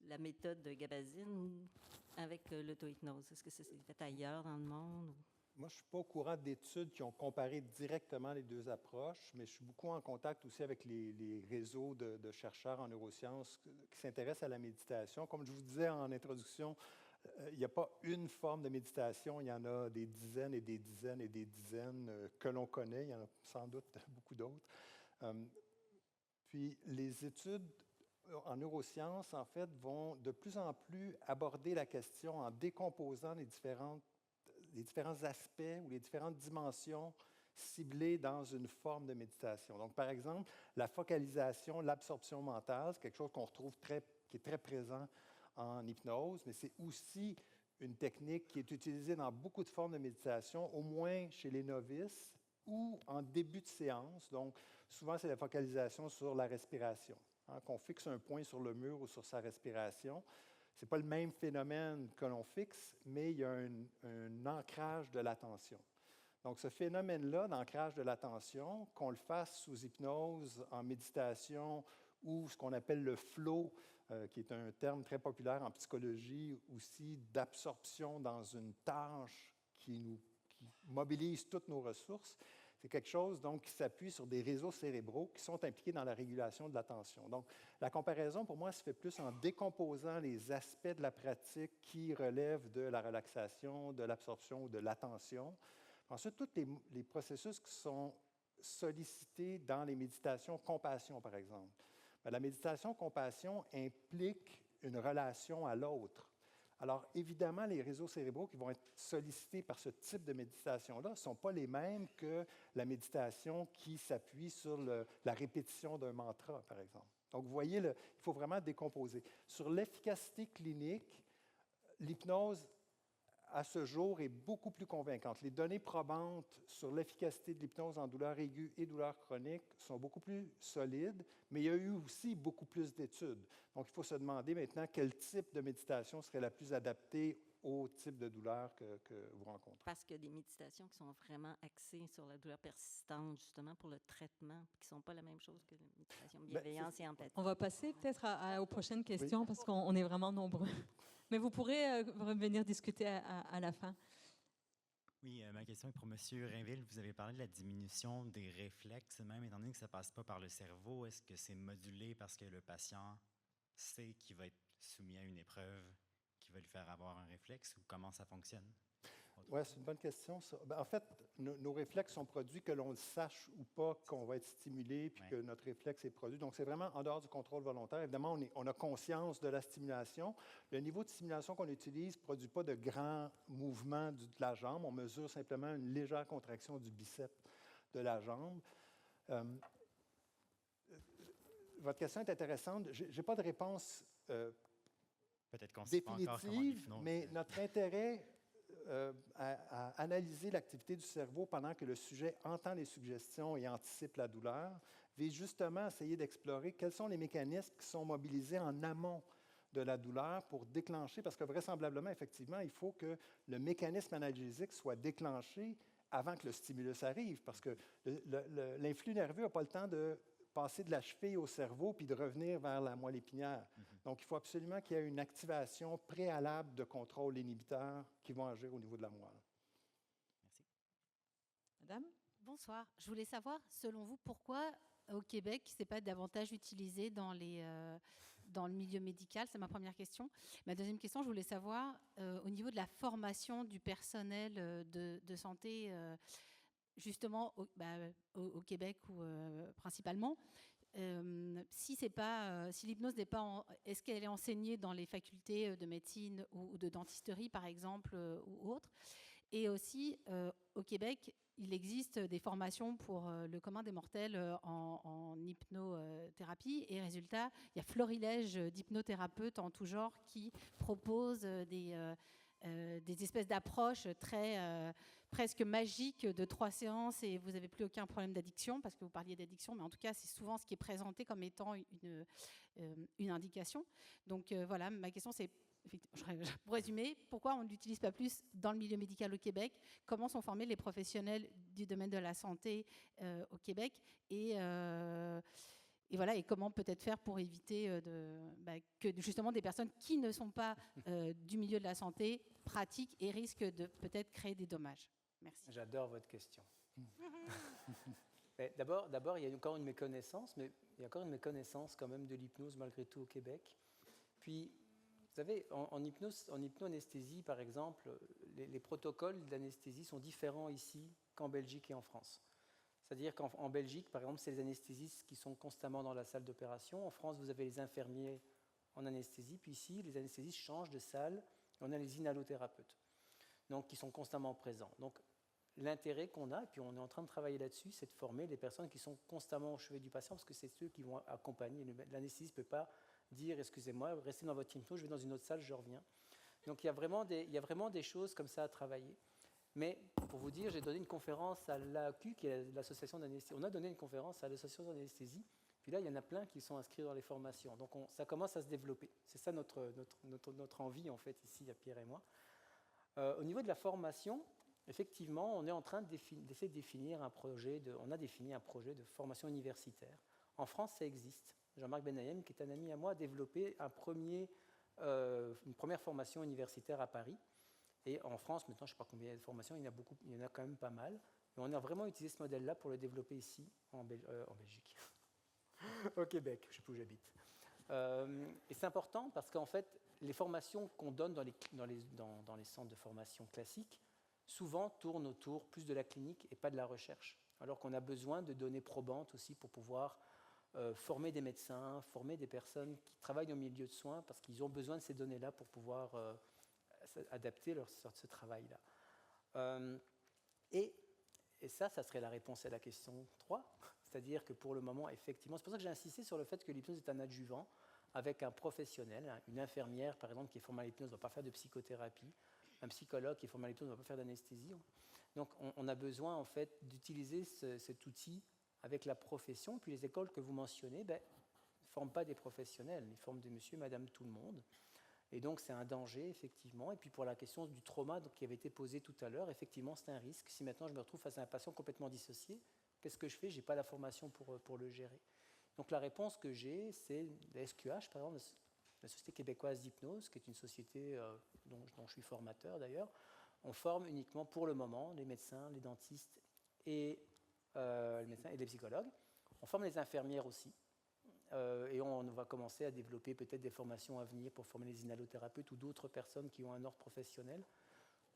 la méthode de Gabazine ou avec l'auto-hypnose? Est-ce que ça s'est fait ailleurs dans le monde? Moi, je ne suis pas au courant d'études qui ont comparé directement les deux approches, mais je suis beaucoup en contact aussi avec les réseaux de chercheurs en neurosciences qui s'intéressent à la méditation. Comme je vous disais en introduction, il n'y a pas une forme de méditation, il y en a des dizaines et des dizaines et des dizaines que l'on connaît. Il y en a sans doute beaucoup d'autres. Puis les études en neurosciences, en fait, vont de plus en plus aborder la question en décomposant les différents aspects ou les différentes dimensions ciblées dans une forme de méditation. Donc, par exemple, la focalisation, l'absorption mentale, c'est quelque chose qu'on retrouve qui est très présent en hypnose, mais c'est aussi une technique qui est utilisée dans beaucoup de formes de méditation, au moins chez les novices ou en début de séance. Donc, souvent, c'est la focalisation sur la respiration, qu'on fixe un point sur le mur ou sur sa respiration. Ce n'est pas le même phénomène que l'on fixe, mais il y a un ancrage de l'attention. Donc, ce phénomène-là d'ancrage de l'attention, qu'on le fasse sous hypnose, en méditation ou ce qu'on appelle le flow, qui est un terme très populaire en psychologie aussi, d'absorption dans une tâche qui mobilise toutes nos ressources, c'est quelque chose donc, qui s'appuie sur des réseaux cérébraux qui sont impliqués dans la régulation de l'attention. Donc, la comparaison, pour moi, se fait plus en décomposant les aspects de la pratique qui relèvent de la relaxation, de l'absorption ou de l'attention. Ensuite, tous les processus qui sont sollicités dans les méditations compassion, par exemple. Bien, la méditation compassion implique une relation à l'autre. Alors, évidemment, les réseaux cérébraux qui vont être sollicités par ce type de méditation-là ne sont pas les mêmes que la méditation qui s'appuie sur la répétition d'un mantra, par exemple. Donc, vous voyez, il faut vraiment décomposer. Sur l'efficacité clinique, l'hypnose, à ce jour, est beaucoup plus convaincante. Les données probantes sur l'efficacité de l'hypnose en douleur aiguë et douleur chronique sont beaucoup plus solides, mais il y a eu aussi beaucoup plus d'études. Donc, il faut se demander maintenant quel type de méditation serait la plus adaptée au type de douleur que vous rencontrez. Parce qu'il y a des méditations qui sont vraiment axées sur la douleur persistante, justement, pour le traitement, qui ne sont pas la même chose que la méditation bienveillance et empathie. On va passer peut-être aux prochaines questions parce qu'on est vraiment nombreux. Mais vous pourrez revenir discuter à la fin. Oui, ma question est pour M. Rainville. Vous avez parlé de la diminution des réflexes, même étant donné que ça ne passe pas par le cerveau. Est-ce que c'est modulé parce que le patient sait qu'il va être soumis à une épreuve qui va lui faire avoir un réflexe ou comment ça fonctionne? Oui, c'est une bonne question, ça. Ben, en fait, nos réflexes sont produits que l'on le sache ou pas qu'on va être stimulé puis que notre réflexe est produit. Donc, c'est vraiment en dehors du contrôle volontaire. Évidemment, on a conscience de la stimulation. Le niveau de stimulation qu'on utilise ne produit pas de grands mouvements de la jambe. On mesure simplement une légère contraction du biceps de la jambe. Votre question est intéressante. Je n'ai pas de réponse peut-être qu'on sait pas encore comment définitive, mais notre intérêt à analyser l'activité du cerveau pendant que le sujet entend les suggestions et anticipe la douleur, vise justement à essayer d'explorer quels sont les mécanismes qui sont mobilisés en amont de la douleur pour déclencher, parce que vraisemblablement, effectivement, il faut que le mécanisme analgésique soit déclenché avant que le stimulus arrive, parce que l'influx nerveux n'a pas le temps de passer de la cheville au cerveau puis de revenir vers la moelle épinière. Donc, il faut absolument qu'il y ait une activation préalable de contrôle inhibiteur qui vont agir au niveau de la moelle. Merci. Madame? Bonsoir. Je voulais savoir, selon vous, pourquoi au Québec, ce n'est pas davantage utilisé dans le milieu médical? C'est ma première question. Ma deuxième question, je voulais savoir, au niveau de la formation du personnel de santé, justement au Québec ou principalement, si l'hypnose n'est pas, est-ce qu'elle est enseignée dans les facultés de médecine ou de dentisterie, par exemple, ou autres? Et aussi, au Québec, il existe des formations pour le commun des mortels en hypnothérapie. Et résultat, il y a florilège d'hypnothérapeutes en tout genre qui proposent des espèces d'approches presque magiques de 3 séances et vous n'avez plus aucun problème d'addiction, parce que vous parliez d'addiction, mais en tout cas, c'est souvent ce qui est présenté comme étant une indication. Donc voilà, ma question c'est, pour résumer, pourquoi on ne l'utilise pas plus dans le milieu médical au Québec? Comment sont formés les professionnels du domaine de la santé au Québec? Et voilà, et comment peut-être faire pour éviter que justement des personnes qui ne sont pas du milieu de la santé pratiquent et risquent de peut-être créer des dommages. Merci. J'adore votre question. D'abord, il y a encore une méconnaissance, mais il y a encore une méconnaissance quand même de l'hypnose malgré tout au Québec. Puis, vous savez, en hypnoanesthésie, par exemple, les protocoles d'anesthésie sont différents ici qu'en Belgique et en France. C'est-à-dire qu'en Belgique, par exemple, c'est les anesthésistes qui sont constamment dans la salle d'opération. En France, vous avez les infirmiers en anesthésie. Puis ici, les anesthésistes changent de salle. Et on a les inhalothérapeutes, donc, qui sont constamment présents. Donc, l'intérêt qu'on a, et puis on est en train de travailler là-dessus, c'est de former les personnes qui sont constamment au chevet du patient, parce que c'est ceux qui vont accompagner. L'anesthésiste ne peut pas dire « excusez-moi, restez dans votre hypnose, je vais dans une autre salle, je reviens ». Donc, il y a vraiment des choses comme ça à travailler. Mais pour vous dire, j'ai donné une conférence à l'AAQ, qui est l'association d'anesthésie. On a donné une conférence à l'association d'anesthésie. Puis là, il y en a plein qui sont inscrits dans les formations. Donc, ça commence à se développer. C'est ça notre envie, en fait, ici, à Pierre et moi. Au niveau de la formation, effectivement, on est en train d'essayer de définir un projet. On a défini un projet de formation universitaire. En France, ça existe. Jean-Marc Benayem, qui est un ami à moi, a développé une première formation universitaire à Paris. Et en France, maintenant, je ne sais pas combien il y a de formations, il y en a quand même pas mal. Et on a vraiment utilisé ce modèle-là pour le développer ici, en Belgique, au Québec, je ne sais plus où j'habite. Et c'est important parce qu'en fait, les formations qu'on donne dans les centres de formation classiques, souvent tournent autour plus de la clinique et pas de la recherche. Alors qu'on a besoin de données probantes aussi pour pouvoir former des médecins, former des personnes qui travaillent au milieu de soins, parce qu'ils ont besoin de ces données-là pour pouvoir adapter ce travail-là. Et ça serait la réponse à la question 3. C'est-à-dire que pour le moment, effectivement, c'est pour ça que j'ai insisté sur le fait que l'hypnose est un adjuvant avec un professionnel. Une infirmière, par exemple, qui est formée à l'hypnose ne va pas faire de psychothérapie. Un psychologue qui est formé à l'hypnose ne va pas faire d'anesthésie. Donc, on a besoin, en fait, d'utiliser cet outil avec la profession. Puis les écoles que vous mentionnez ne forment pas des professionnels. Ils forment des monsieur, madame, tout le monde. Et donc, c'est un danger, effectivement. Et puis, pour la question du trauma qui avait été posée tout à l'heure, effectivement, c'est un risque. Si maintenant, je me retrouve face à un patient complètement dissocié, qu'est-ce que je fais? Je n'ai pas la formation pour le gérer. Donc, la réponse que j'ai, c'est la SQH, par exemple, la Société québécoise d'hypnose, qui est une société dont je suis formateur, d'ailleurs. On forme uniquement, pour le moment, les médecins, les dentistes et les psychologues. On forme les infirmières aussi. Et on va commencer à développer peut-être des formations à venir pour former les inhalothérapeutes ou d'autres personnes qui ont un ordre professionnel,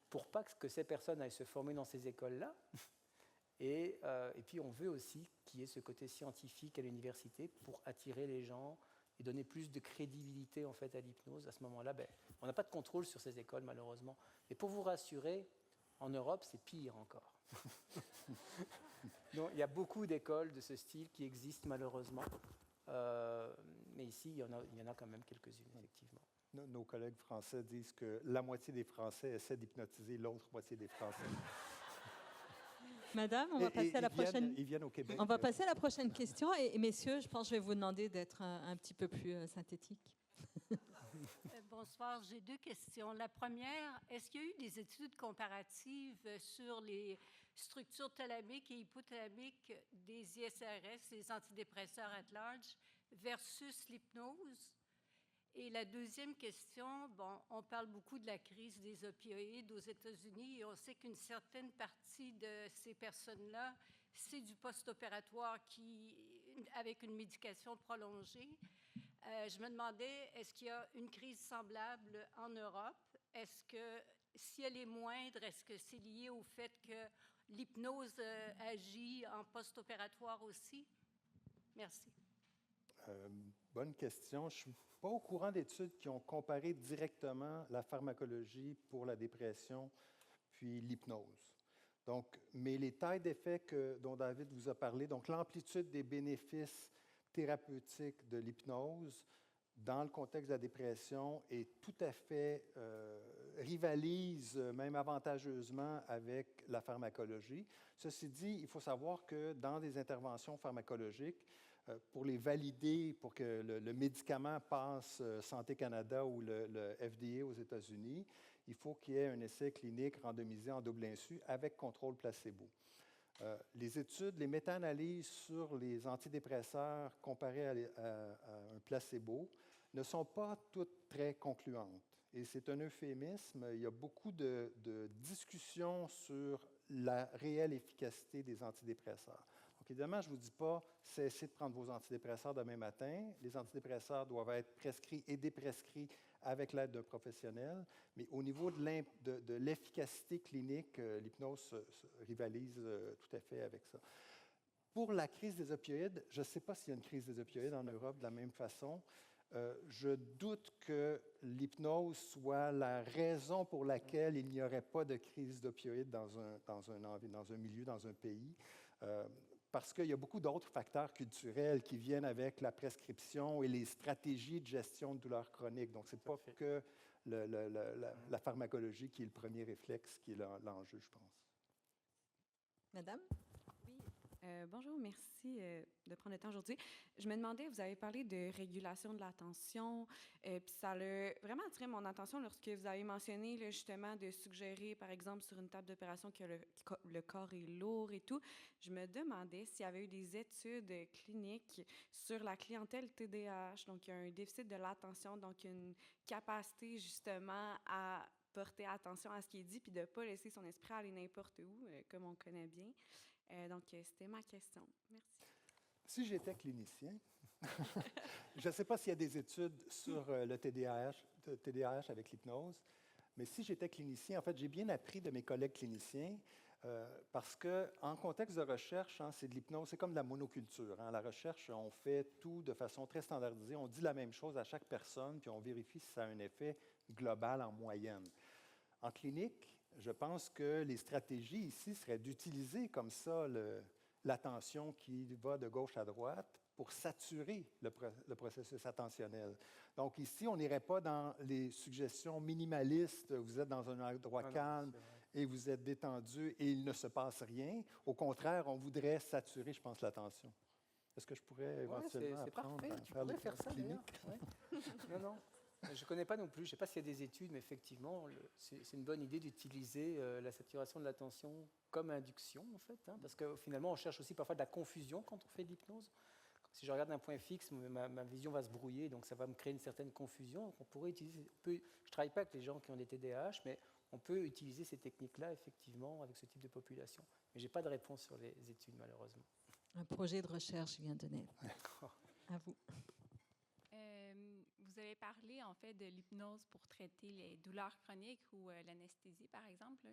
pour pas que ces personnes aillent se former dans ces écoles-là. Et puis on veut aussi qu'il y ait ce côté scientifique à l'université pour attirer les gens et donner plus de crédibilité en fait à l'hypnose. À ce moment-là, on n'a pas de contrôle sur ces écoles malheureusement. Mais pour vous rassurer, en Europe, c'est pire encore. Donc, il y a beaucoup d'écoles de ce style qui existent malheureusement. Mais ici, il y en a quand même quelques-unes, effectivement. Nos collègues français disent que la moitié des Français essaient d'hypnotiser l'autre moitié des Français. Madame, on va passer à la prochaine. Ils viennent au Québec. On va passer à la prochaine question. Et messieurs, je pense que je vais vous demander d'être un petit peu plus synthétique. Bonsoir, j'ai 2 questions. La première, est-ce qu'il y a eu des études comparatives sur les structures thalamiques et hypothalamiques des ISRS, les antidépresseurs at large, versus l'hypnose? Et la deuxième question, on parle beaucoup de la crise des opioïdes aux États-Unis et on sait qu'une certaine partie de ces personnes-là, c'est du post-opératoire avec une médication prolongée. Je me demandais, est-ce qu'il y a une crise semblable en Europe? Est-ce que, si elle est moindre, est-ce que c'est lié au fait que l'hypnose agit en post-opératoire aussi? Merci. Bonne question. Je ne suis pas au courant d'études qui ont comparé directement la pharmacologie pour la dépression puis l'hypnose. Donc, mais les tailles d'effet dont David vous a parlé, donc l'amplitude des bénéfices thérapeutiques de l'hypnose dans le contexte de la dépression est tout à fait rivalise même avantageusement avec la pharmacologie. Ceci dit, il faut savoir que dans des interventions pharmacologiques, pour les valider, pour que le médicament passe Santé Canada ou le FDA aux États-Unis, il faut qu'il y ait un essai clinique randomisé en double insu avec contrôle placebo. Les études, les méta-analyses sur les antidépresseurs comparés à un placebo ne sont pas toutes très concluantes. Et c'est un euphémisme. Il y a beaucoup de discussions sur la réelle efficacité des antidépresseurs. Donc, évidemment, je ne vous dis pas cessez de prendre vos antidépresseurs demain matin. Les antidépresseurs doivent être prescrits et déprescrits avec l'aide d'un professionnel. Mais au niveau de l'efficacité clinique, l'hypnose se rivalise tout à fait avec ça. Pour la crise des opioïdes, je ne sais pas s'il y a une crise des opioïdes en Europe de la même façon. Je doute que l'hypnose soit la raison pour laquelle il n'y aurait pas de crise d'opioïdes dans un milieu, dans un pays, parce qu'il y a beaucoup d'autres facteurs culturels qui viennent avec la prescription et les stratégies de gestion de douleurs chroniques. Donc, ce n'est pas que la pharmacologie qui est le premier réflexe qui est l'enjeu, je pense. Madame? Bonjour, merci de prendre le temps aujourd'hui. Je me demandais, vous avez parlé de régulation de l'attention, puis ça a vraiment attiré mon attention lorsque vous avez mentionné là, justement de suggérer, par exemple, sur une table d'opération que le corps est lourd et tout. Je me demandais s'il y avait eu des études cliniques sur la clientèle TDAH, donc il y a un déficit de l'attention, donc une capacité justement à porter attention à ce qui est dit, puis de ne pas laisser son esprit aller n'importe où, comme on connaît bien. Donc, c'était ma question. Merci. Si j'étais clinicien, je ne sais pas s'il y a des études sur le TDAH avec l'hypnose, mais si j'étais clinicien, en fait, j'ai bien appris de mes collègues cliniciens parce qu'en contexte de recherche, c'est de l'hypnose, c'est comme de la monoculture. La recherche, on fait tout de façon très standardisée. On dit la même chose à chaque personne, puis on vérifie si ça a un effet global en moyenne. En clinique, je pense que les stratégies ici seraient d'utiliser comme ça l'attention qui va de gauche à droite pour saturer le processus attentionnel. Donc ici, on n'irait pas dans les suggestions minimalistes, vous êtes dans un endroit calme et vous êtes détendu et il ne se passe rien. Au contraire, on voudrait saturer, je pense, l'attention. Est-ce que je pourrais éventuellement apprendre à tu pourrais faire ça clinique? Ouais. Non. Je ne connais pas non plus. Je ne sais pas s'il y a des études, mais effectivement, c'est une bonne idée d'utiliser la saturation de l'attention comme induction, en fait, parce que finalement, on cherche aussi parfois de la confusion quand on fait de l'hypnose. Si je regarde un point fixe, ma vision va se brouiller, donc ça va me créer une certaine confusion. Donc on pourrait utiliser. Je ne travaille pas avec les gens qui ont des TDAH, mais on peut utiliser ces techniques-là, effectivement, avec ce type de population. Mais je n'ai pas de réponse sur les études, malheureusement. Un projet de recherche vient de naître. À vous. Vous avez parlé, en fait, de l'hypnose pour traiter les douleurs chroniques ou l'anesthésie, par exemple,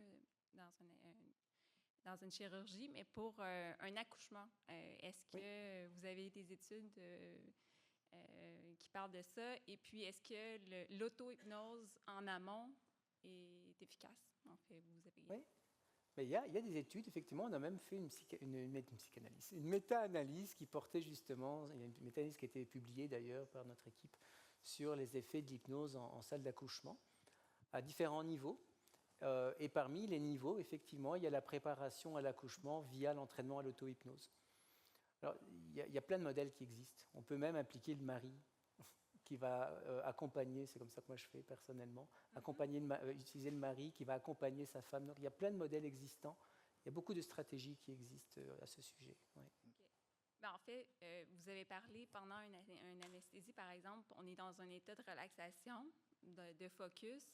dans une chirurgie, mais pour un accouchement. Est-ce que vous avez des études qui parlent de ça? Et puis, est-ce que l'auto-hypnose en amont est efficace? En fait, vous avez... Oui. Mais il y a des études, effectivement, on a même fait une méta-analyse qui portait justement, il y a une méta-analyse qui a été publiée d'ailleurs par notre équipe sur les effets de l'hypnose en salle d'accouchement à différents niveaux. Et parmi les niveaux, effectivement, il y a la préparation à l'accouchement via l'entraînement à l'auto-hypnose. Alors, il y a plein de modèles qui existent. On peut même impliquer le mari qui va accompagner, c'est comme ça que moi je fais personnellement, utiliser le mari qui va accompagner sa femme. Donc il y a plein de modèles existants. Il y a beaucoup de stratégies qui existent à ce sujet. Ouais. Okay. Ben, en fait, vous avez parlé pendant une anesthésie, par exemple, on est dans un état de relaxation, de focus.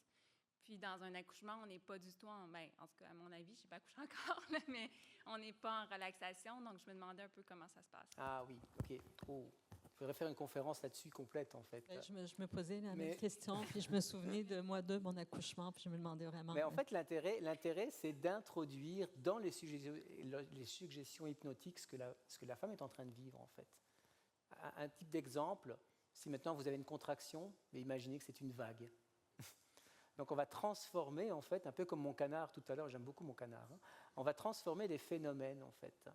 Puis dans un accouchement, on n'est pas du tout en tout cas, à mon avis, je n'ai pas accouché encore, là, mais on n'est pas en relaxation. Donc je me demandais un peu comment ça se passe. Ah oui, OK. Il faudrait faire une conférence là-dessus complète, en fait. Je me posais la même question, puis je me souvenais de mon accouchement, puis je me demandais vraiment... Mais en fait, l'intérêt, c'est d'introduire dans les suggestions hypnotiques ce que la femme est en train de vivre, en fait. un type d'exemple, si maintenant vous avez une contraction, mais imaginez que c'est une vague. Donc on va transformer, en fait, un peu comme mon canard tout à l'heure, j'aime beaucoup mon canard, hein, on va transformer les phénomènes, en fait.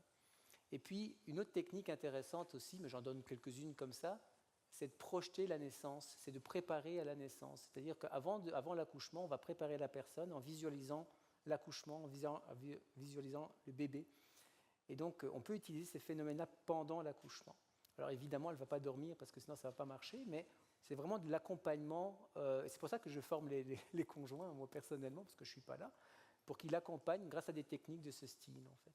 Et puis, une autre technique intéressante aussi, mais j'en donne quelques-unes comme ça, c'est de projeter la naissance, c'est de préparer à la naissance. C'est-à-dire qu'avant l'accouchement, on va préparer la personne en visualisant l'accouchement, en visualisant le bébé. Et donc, on peut utiliser ces phénomènes-là pendant l'accouchement. Alors évidemment, elle ne va pas dormir parce que sinon, ça ne va pas marcher, mais c'est vraiment de l'accompagnement. Et c'est pour ça que je forme les conjoints, moi personnellement, parce que je ne suis pas là, pour qu'ils l'accompagnent grâce à des techniques de ce style, en fait.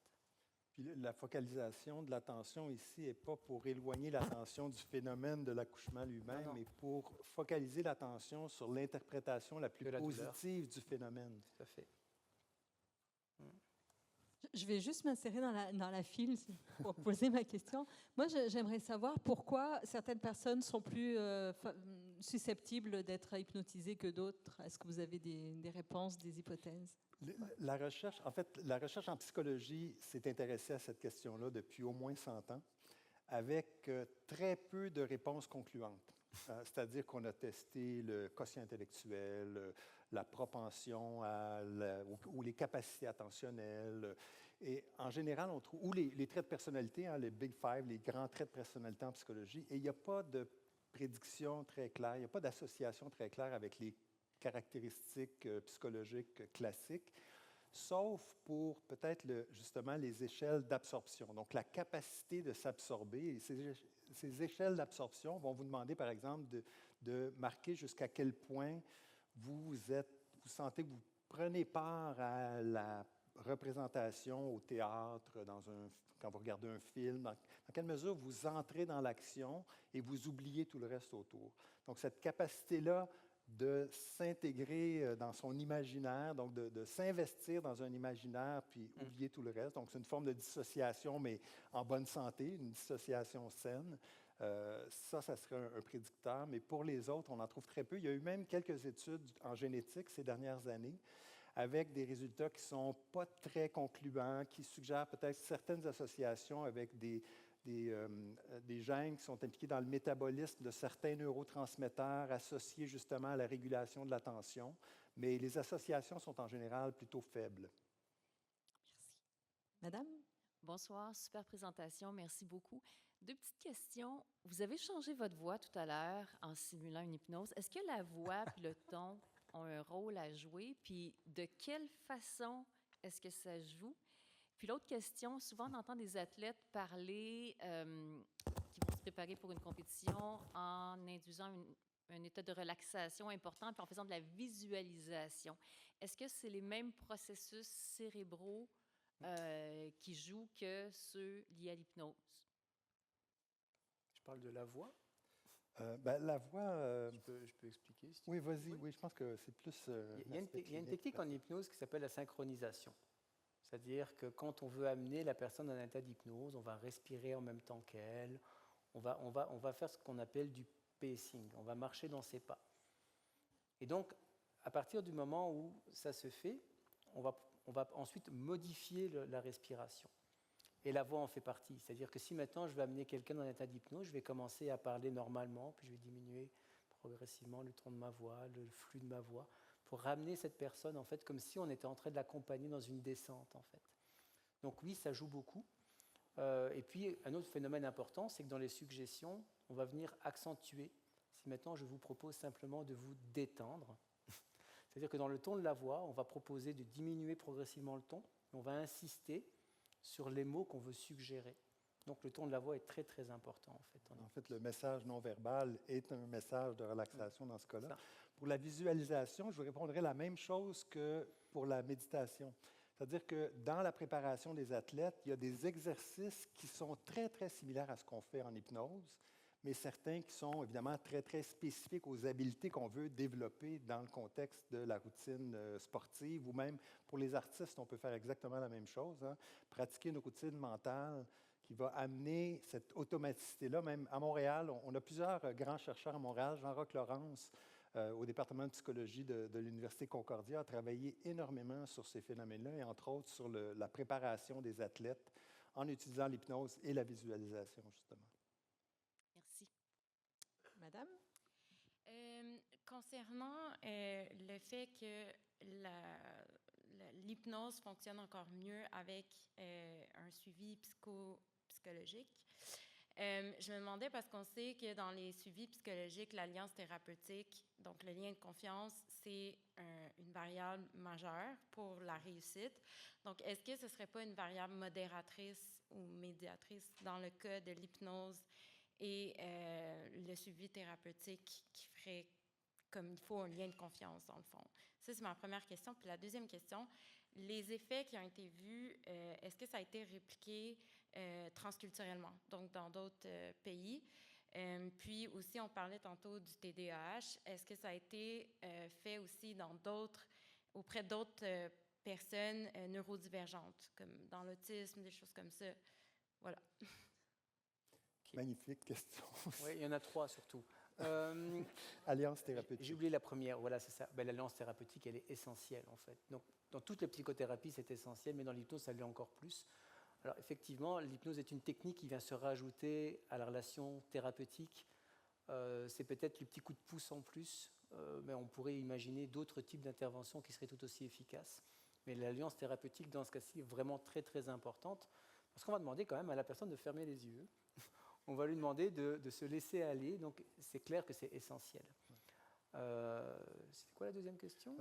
Puis la focalisation de l'attention ici n'est pas pour éloigner l'attention du phénomène de l'accouchement lui-même, mais pour focaliser l'attention sur l'interprétation la plus positive du phénomène. Tout à fait. Je vais juste m'insérer dans la file pour poser ma question. Moi, j'aimerais savoir pourquoi certaines personnes sont plus susceptibles d'être hypnotisées que d'autres. Est-ce que vous avez des réponses, des hypothèses? La recherche en psychologie s'est intéressée à cette question-là depuis au moins 100 ans, avec très peu de réponses concluantes. C'est-à-dire qu'on a testé le quotient intellectuel, la propension ou les capacités attentionnelles. Et en général, on trouve, ou les traits de personnalité, hein, les Big Five, les grands traits de personnalité en psychologie, et il n'y a pas de prédiction très claire, il n'y a pas d'association très claire avec les caractéristiques psychologiques classiques, sauf pour peut-être justement les échelles d'absorption. Donc, la capacité de s'absorber. Et ces échelles d'absorption vont vous demander, par exemple, de marquer jusqu'à quel point vous sentez que vous prenez part à la représentation au théâtre, quand vous regardez un film, dans quelle mesure vous entrez dans l'action et vous oubliez tout le reste autour. Donc, cette capacité-là de s'intégrer dans son imaginaire, donc de s'investir dans un imaginaire puis oublier tout le reste. Donc, c'est une forme de dissociation, mais en bonne santé, une dissociation saine. Ça serait un prédicteur. Mais pour les autres, on en trouve très peu. Il y a eu même quelques études en génétique ces dernières années avec des résultats qui ne sont pas très concluants, qui suggèrent peut-être certaines associations avec des gènes qui sont impliqués dans le métabolisme de certains neurotransmetteurs associés justement à la régulation de l'attention, mais les associations sont en général plutôt faibles. Merci. Madame? Bonsoir, super présentation, merci beaucoup. 2 petites questions. Vous avez changé votre voix tout à l'heure en simulant une hypnose. Est-ce que la voix et le ton ont un rôle à jouer? Puis de quelle façon est-ce que ça joue? Puis l'autre question, souvent on entend des athlètes parler qui vont se préparer pour une compétition en induisant un état de relaxation important puis en faisant de la visualisation. Est-ce que c'est les mêmes processus cérébraux qui jouent que ceux liés à l'hypnose? Je parle de la voix. La voix... Je peux expliquer? Si oui, vas-y. Oui, je pense que c'est plus... il y a une technique en hypnose qui s'appelle la synchronisation. C'est-à-dire que quand on veut amener la personne dans un état d'hypnose, on va respirer en même temps qu'elle, on va faire ce qu'on appelle du pacing, on va marcher dans ses pas. Et donc, à partir du moment où ça se fait, on va ensuite modifier la respiration. Et la voix en fait partie. C'est-à-dire que si maintenant je vais amener quelqu'un dans un état d'hypnose, je vais commencer à parler normalement, puis je vais diminuer progressivement le ton de ma voix, le flux de ma voix, pour ramener cette personne, en fait, comme si on était en train de l'accompagner dans une descente, en fait. Donc oui, ça joue beaucoup. Et puis, un autre phénomène important, c'est que dans les suggestions, on va venir accentuer. Si maintenant, je vous propose simplement de vous détendre, c'est-à-dire que dans le ton de la voix, on va proposer de diminuer progressivement le ton, et on va insister sur les mots qu'on veut suggérer. Donc, le ton de la voix est très, très important, en fait. En fait, le message non verbal est un message de relaxation dans ce cas-là. Pour la visualisation, je vous répondrai la même chose que pour la méditation. C'est-à-dire que dans la préparation des athlètes, il y a des exercices qui sont très, très similaires à ce qu'on fait en hypnose, mais certains qui sont évidemment très, très spécifiques aux habiletés qu'on veut développer dans le contexte de la routine sportive ou même pour les artistes, on peut faire exactement la même chose, hein. Pratiquer une routine mentale qui va amener cette automaticité-là. Même à Montréal, on a plusieurs grands chercheurs à Montréal. Jean-Roch Laurence, au département de psychologie de l'Université Concordia, a travaillé énormément sur ces phénomènes-là et entre autres sur la préparation des athlètes en utilisant l'hypnose et la visualisation, justement. Madame? Concernant le fait que l'hypnose fonctionne encore mieux avec un suivi psychologique, je me demandais, parce qu'on sait que dans les suivis psychologiques, l'alliance thérapeutique, donc le lien de confiance, c'est une variable majeure pour la réussite. Donc, est-ce que ce ne serait pas une variable modératrice ou médiatrice dans le cas de l'hypnose et le suivi thérapeutique qui ferait comme il faut un lien de confiance, dans le fond? Ça, c'est ma première question. Puis la deuxième question, les effets qui ont été vus, est-ce que ça a été répliqué transculturellement, donc dans d'autres pays? Puis aussi, on parlait tantôt du TDAH. Est-ce que ça a été fait aussi auprès d'autres personnes neurodivergentes, comme dans l'autisme, des choses comme ça? Voilà. Magnifique question. Oui, il y en a 3 surtout. Alliance thérapeutique. J'ai oublié la première, voilà, c'est ça. Ben, l'alliance thérapeutique, elle est essentielle, en fait. Donc, dans toutes les psychothérapies, c'est essentiel, mais dans l'hypnose, ça l'est encore plus. Alors, effectivement, l'hypnose est une technique qui vient se rajouter à la relation thérapeutique. C'est peut-être le petit coup de pouce en plus, mais on pourrait imaginer d'autres types d'interventions qui seraient tout aussi efficaces. Mais l'alliance thérapeutique, dans ce cas-ci, est vraiment très, très importante, parce qu'on va demander quand même à la personne de fermer les yeux. On va lui demander de se laisser aller, donc c'est clair que c'est essentiel. C'était quoi la deuxième question?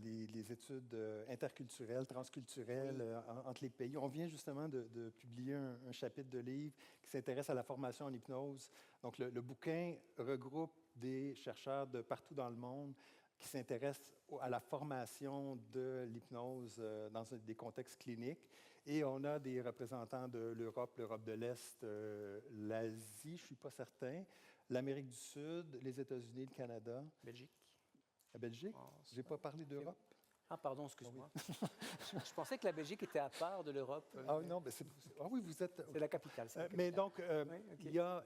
Les études interculturelles, transculturelles entre les pays. On vient justement de publier un chapitre de livre qui s'intéresse à la formation en hypnose. Donc, le bouquin regroupe des chercheurs de partout dans le monde qui s'intéressent à la formation de l'hypnose dans des contextes cliniques. Et on a des représentants de l'Europe de l'Est, l'Asie, je ne suis pas certain, l'Amérique du Sud, les États-Unis, le Canada. Belgique. La Belgique? Je n'ai pas parlé d'Europe. Ah, pardon, excuse-moi. Je pensais que la Belgique était à part de l'Europe. Ah non, mais oui, vous êtes... C'est la capitale. Mais donc, il y a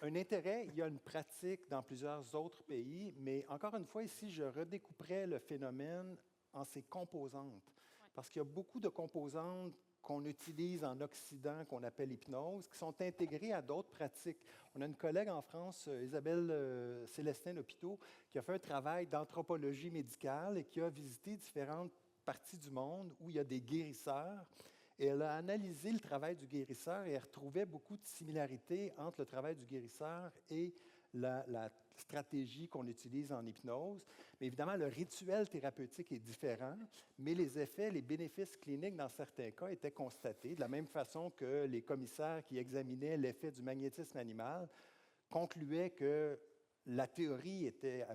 un intérêt, il y a une pratique dans plusieurs autres pays, mais encore une fois, ici, je redécouperais le phénomène en ses composantes. Parce qu'il y a beaucoup de composantes qu'on utilise en Occident, qu'on appelle hypnose, qui sont intégrées à d'autres pratiques. On a une collègue en France, Isabelle Célestin-Lopiteau, qui a fait un travail d'anthropologie médicale et qui a visité différentes parties du monde où il y a des guérisseurs. Et elle a analysé le travail du guérisseur et elle retrouvait beaucoup de similarités entre le travail du guérisseur et la stratégie qu'on utilise en hypnose. Mais évidemment, le rituel thérapeutique est différent, mais les effets, les bénéfices cliniques, dans certains cas, étaient constatés, de la même façon que les commissaires qui examinaient l'effet du magnétisme animal concluaient que la théorie était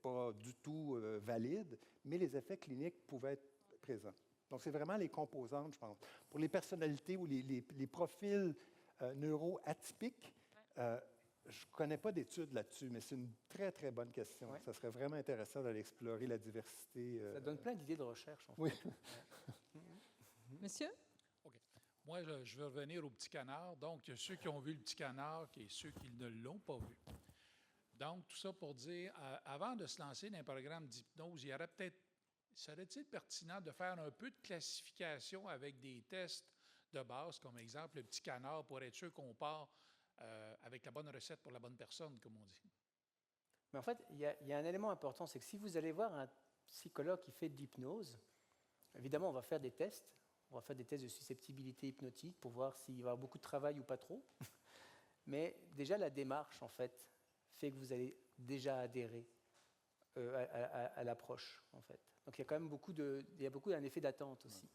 pas du tout valide, mais les effets cliniques pouvaient être présents. Donc, c'est vraiment les composantes, je pense. Pour les personnalités ou les profils neuro-atypiques, je ne connais pas d'études là-dessus, mais c'est une très, très bonne question. Ouais. Ça serait vraiment intéressant d'aller explorer la diversité. Ça donne plein d'idées de recherche, en fait. Oui. Monsieur? OK. Moi, je veux revenir au petit canard. Donc, il y a ceux qui ont vu le petit canard et ceux qui ne l'ont pas vu. Donc, tout ça pour dire, avant de se lancer dans un programme d'hypnose, il y aurait peut-être, serait-il pertinent de faire un peu de classification avec des tests de base, comme exemple le petit canard, pour être sûr qu'on part avec la bonne recette pour la bonne personne, comme on dit. Mais en fait, il y a un élément important, c'est que si vous allez voir un psychologue qui fait de l'hypnose, évidemment, on va faire des tests. On va faire des tests de susceptibilité hypnotique pour voir s'il va y avoir beaucoup de travail ou pas trop. Mais déjà, la démarche, en fait, fait que vous allez déjà adhérer à l'approche, en fait. Donc, il y a quand même beaucoup d'un effet d'attente aussi.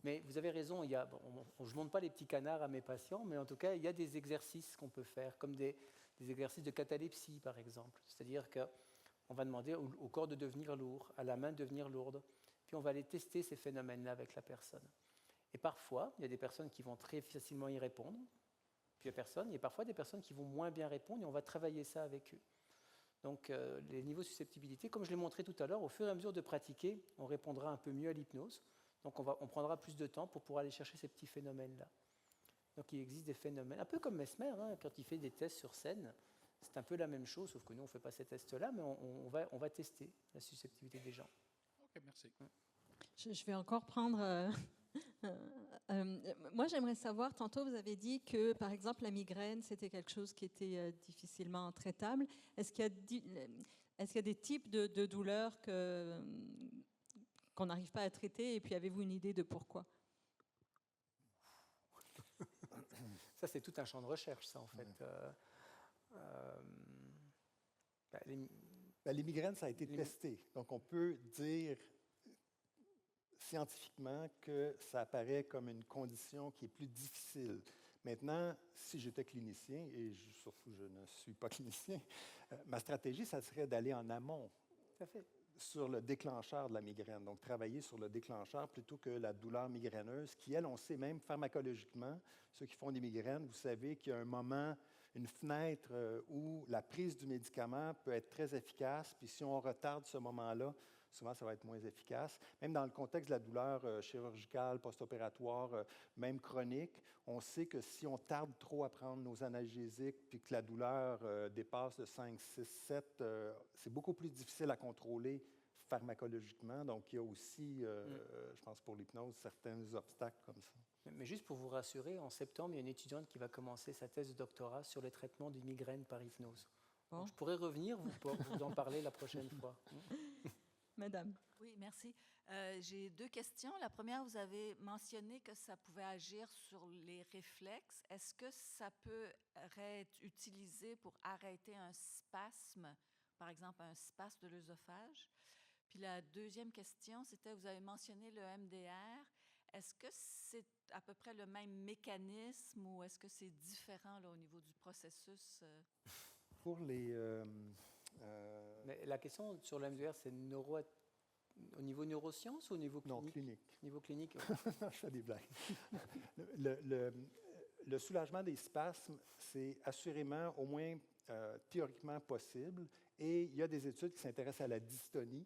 Mais vous avez raison, je ne montre pas les petits canards à mes patients, mais en tout cas, il y a des exercices qu'on peut faire, comme des exercices de catalepsie, par exemple. C'est-à-dire qu'on va demander au corps de devenir lourd, à la main de devenir lourde, puis on va aller tester ces phénomènes-là avec la personne. Et parfois, il y a des personnes qui vont très facilement y répondre, puis il y a parfois des personnes qui vont moins bien répondre, et on va travailler ça avec eux. Donc, les niveaux de susceptibilité, comme je l'ai montré tout à l'heure, au fur et à mesure de pratiquer, on répondra un peu mieux à l'hypnose. Donc, on prendra plus de temps pour pouvoir aller chercher ces petits phénomènes-là. Donc, il existe des phénomènes, un peu comme Mesmer, hein, quand il fait des tests sur scène, c'est un peu la même chose, sauf que nous, on ne fait pas ces tests-là, mais on va tester la susceptibilité des gens. OK, merci. Je vais encore prendre Moi, j'aimerais savoir, tantôt vous avez dit que, par exemple, la migraine, c'était quelque chose qui était difficilement traitable. Est-ce qu'il y a des types de douleurs qu'on n'arrive pas à traiter? Et puis, avez-vous une idée de pourquoi? Ça, c'est tout un champ de recherche, ça, en fait. Les migraines, ça a été testé. Donc, on peut dire scientifiquement que ça apparaît comme une condition qui est plus difficile. Maintenant, si j'étais clinicien, et surtout je ne suis pas clinicien, ma stratégie, ça serait d'aller en amont sur le déclencheur de la migraine. Donc, travailler sur le déclencheur plutôt que la douleur migraineuse, qui, elle, on sait même pharmacologiquement, ceux qui font des migraines, vous savez qu'il y a un moment, une fenêtre où la prise du médicament peut être très efficace, puis si on retarde ce moment-là, souvent, ça va être moins efficace. Même dans le contexte de la douleur chirurgicale, post-opératoire, même chronique, on sait que si on tarde trop à prendre nos analgésiques puis que la douleur dépasse le 5, 6, 7, c'est beaucoup plus difficile à contrôler pharmacologiquement. Donc, il y a aussi, je pense pour l'hypnose, certains obstacles comme ça. Mais juste pour vous rassurer, en septembre, il y a une étudiante qui va commencer sa thèse de doctorat sur le traitement des migraines par hypnose. Bon. Je pourrais revenir, vous en parler la prochaine fois. Madame. Oui, merci. J'ai 2 questions. La première, vous avez mentionné que ça pouvait agir sur les réflexes. Est-ce que ça peut être utilisé pour arrêter un spasme, par exemple un spasme de l'œsophage? Puis la deuxième question, c'était, vous avez mentionné le MDR. Est-ce que c'est à peu près le même mécanisme ou est-ce que c'est différent là, au niveau du processus? Pour les... Mais la question sur le MDR, c'est au niveau neurosciences ou au niveau clinique? Non, clinique. Niveau clinique. Je fais des blagues. Le soulagement des spasmes, c'est assurément au moins théoriquement possible. Et il y a des études qui s'intéressent à la dystonie.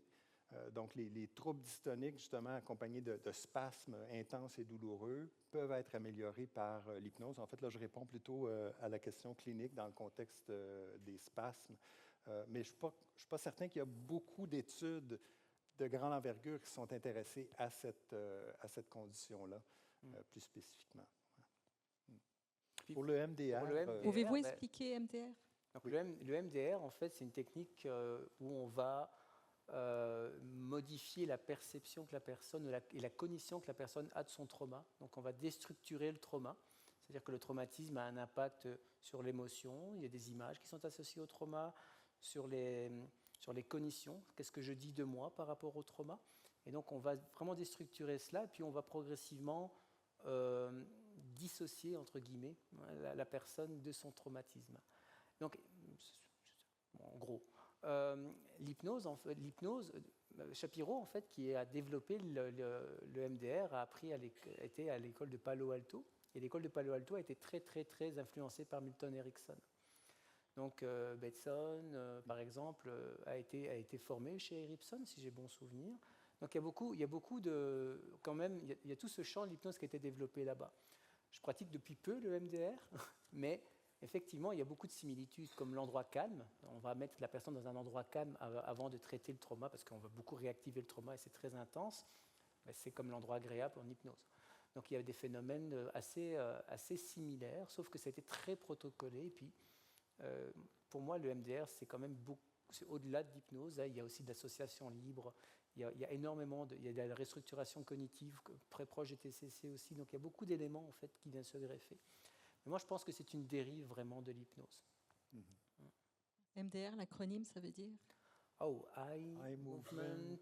Donc, les troubles dystoniques, justement, accompagnés de spasmes intenses et douloureux, peuvent être améliorés par l'hypnose. En fait, là, je réponds plutôt à la question clinique dans le contexte des spasmes. Mais je ne suis pas certain qu'il y a beaucoup d'études de grande envergure qui sont intéressées à cette condition-là, plus spécifiquement. Pour le MDR... Pouvez-vous expliquer MDR? Donc, le MDR, en fait, c'est une technique où on va modifier la perception que la personne et la cognition que la personne a de son trauma. Donc, on va déstructurer le trauma. C'est-à-dire que le traumatisme a un impact sur l'émotion. Il y a des images qui sont associées au trauma, sur les cognitions. Qu'est-ce que je dis de moi par rapport au trauma? Et donc, on va vraiment déstructurer cela, et puis on va progressivement dissocier, entre guillemets, la personne de son traumatisme. Donc, en gros, l'hypnose, Shapiro, en fait, qui a développé le MDR, était à l'école de Palo Alto. Et l'école de Palo Alto a été très, très, très influencée par Milton Erickson. Donc, Bateson, par exemple, a été formé chez Erickson, si j'ai bon souvenir. Donc, il y a beaucoup de... Quand même, il y a tout ce champ de l'hypnose qui a été développé là-bas. Je pratique depuis peu le MDR, mais effectivement, il y a beaucoup de similitudes, comme l'endroit calme. On va mettre la personne dans un endroit calme avant de traiter le trauma, parce qu'on va beaucoup réactiver le trauma et c'est très intense. C'est comme l'endroit agréable en hypnose. Donc, il y a des phénomènes assez similaires, sauf que ça a été très protocolé. Et puis, pour moi, le MDR, c'est quand même c'est au-delà de l'hypnose. Il y a aussi de l'association libre. Il y a énormément il y a de la restructuration cognitive très proche des TCC aussi. Donc, il y a beaucoup d'éléments en fait, qui viennent se greffer. Mais moi, je pense que c'est une dérive vraiment de l'hypnose. MDR, l'acronyme, ça veut dire? Eye movement.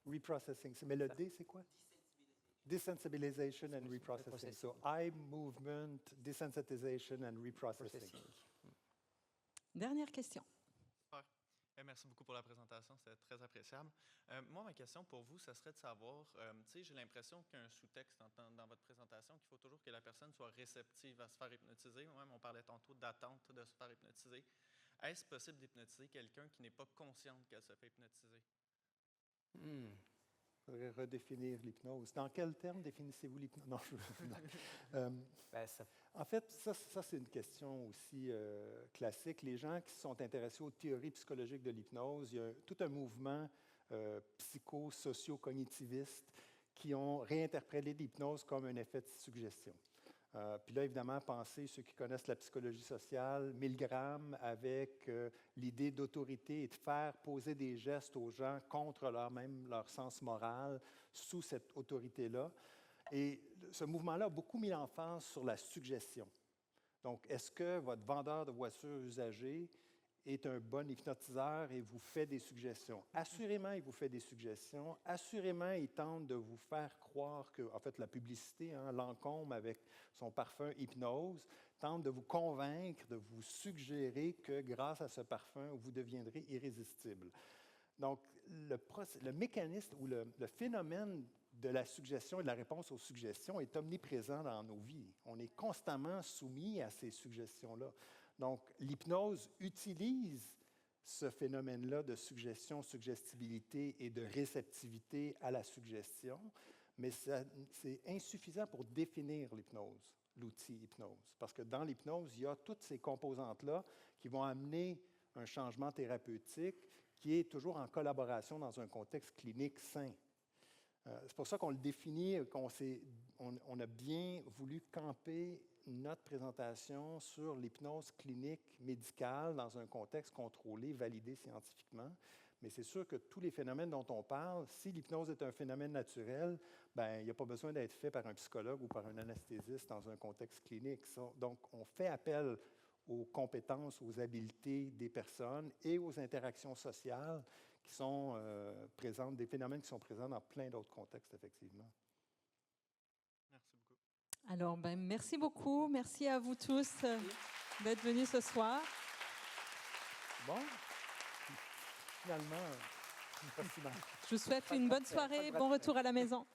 Reprocessing. Mais le D, c'est quoi? Desensitization and reprocessing. So, eye movement, desensitization and reprocessing. Dernière question. Super. Merci beaucoup pour la présentation, c'était très appréciable. Moi, ma question pour vous, ça serait de savoir, j'ai l'impression qu'il y a un sous-texte dans votre présentation, qu'il faut toujours que la personne soit réceptive à se faire hypnotiser. Même, on parlait tantôt d'attente de se faire hypnotiser. Est-ce possible d'hypnotiser quelqu'un qui n'est pas consciente qu'elle se fait hypnotiser? Il faudrait redéfinir l'hypnose. Dans quel terme définissez-vous l'hypnose? Non, En fait, ça c'est une question aussi classique. Les gens qui sont intéressés aux théories psychologiques de l'hypnose, il y a tout un mouvement psycho-socio-cognitivistes qui ont réinterprété l'hypnose comme un effet de suggestion. Puis là, évidemment, pensez, ceux qui connaissent la psychologie sociale, Milgram avec l'idée d'autorité et de faire poser des gestes aux gens contre leur sens moral sous cette autorité-là. Et ce mouvement-là a beaucoup mis l'emphase sur la suggestion. Donc, est-ce que votre vendeur de voitures usagées est un bon hypnotiseur et vous fait des suggestions? Assurément, il vous fait des suggestions. Assurément, il tente de vous faire croire que, en fait, la publicité, Lancôme avec son parfum Hypnose, tente de vous convaincre, de vous suggérer que grâce à ce parfum, vous deviendrez irrésistible. Donc, le mécanisme ou le phénomène de la suggestion et de la réponse aux suggestions est omniprésent dans nos vies. On est constamment soumis à ces suggestions-là. Donc, l'hypnose utilise ce phénomène-là de suggestion, suggestibilité et de réceptivité à la suggestion, mais c'est insuffisant pour définir l'hypnose, l'outil hypnose. Parce que dans l'hypnose, il y a toutes ces composantes-là qui vont amener un changement thérapeutique qui est toujours en collaboration dans un contexte clinique sain. C'est pour ça qu'on le définit, on a bien voulu camper notre présentation sur l'hypnose clinique médicale dans un contexte contrôlé, validé scientifiquement. Mais c'est sûr que tous les phénomènes dont on parle, si l'hypnose est un phénomène naturel, bien, il n'y a pas besoin d'être fait par un psychologue ou par un anesthésiste dans un contexte clinique. Donc, on fait appel aux compétences, aux habiletés des personnes et aux interactions sociales qui sont présentes, des phénomènes qui sont présents dans plein d'autres contextes, effectivement. Merci beaucoup. Alors, merci beaucoup. Merci à vous tous d'être venus ce soir. Bon, finalement, pas si mal. Je vous souhaite une bonne soirée, bon retour à la maison.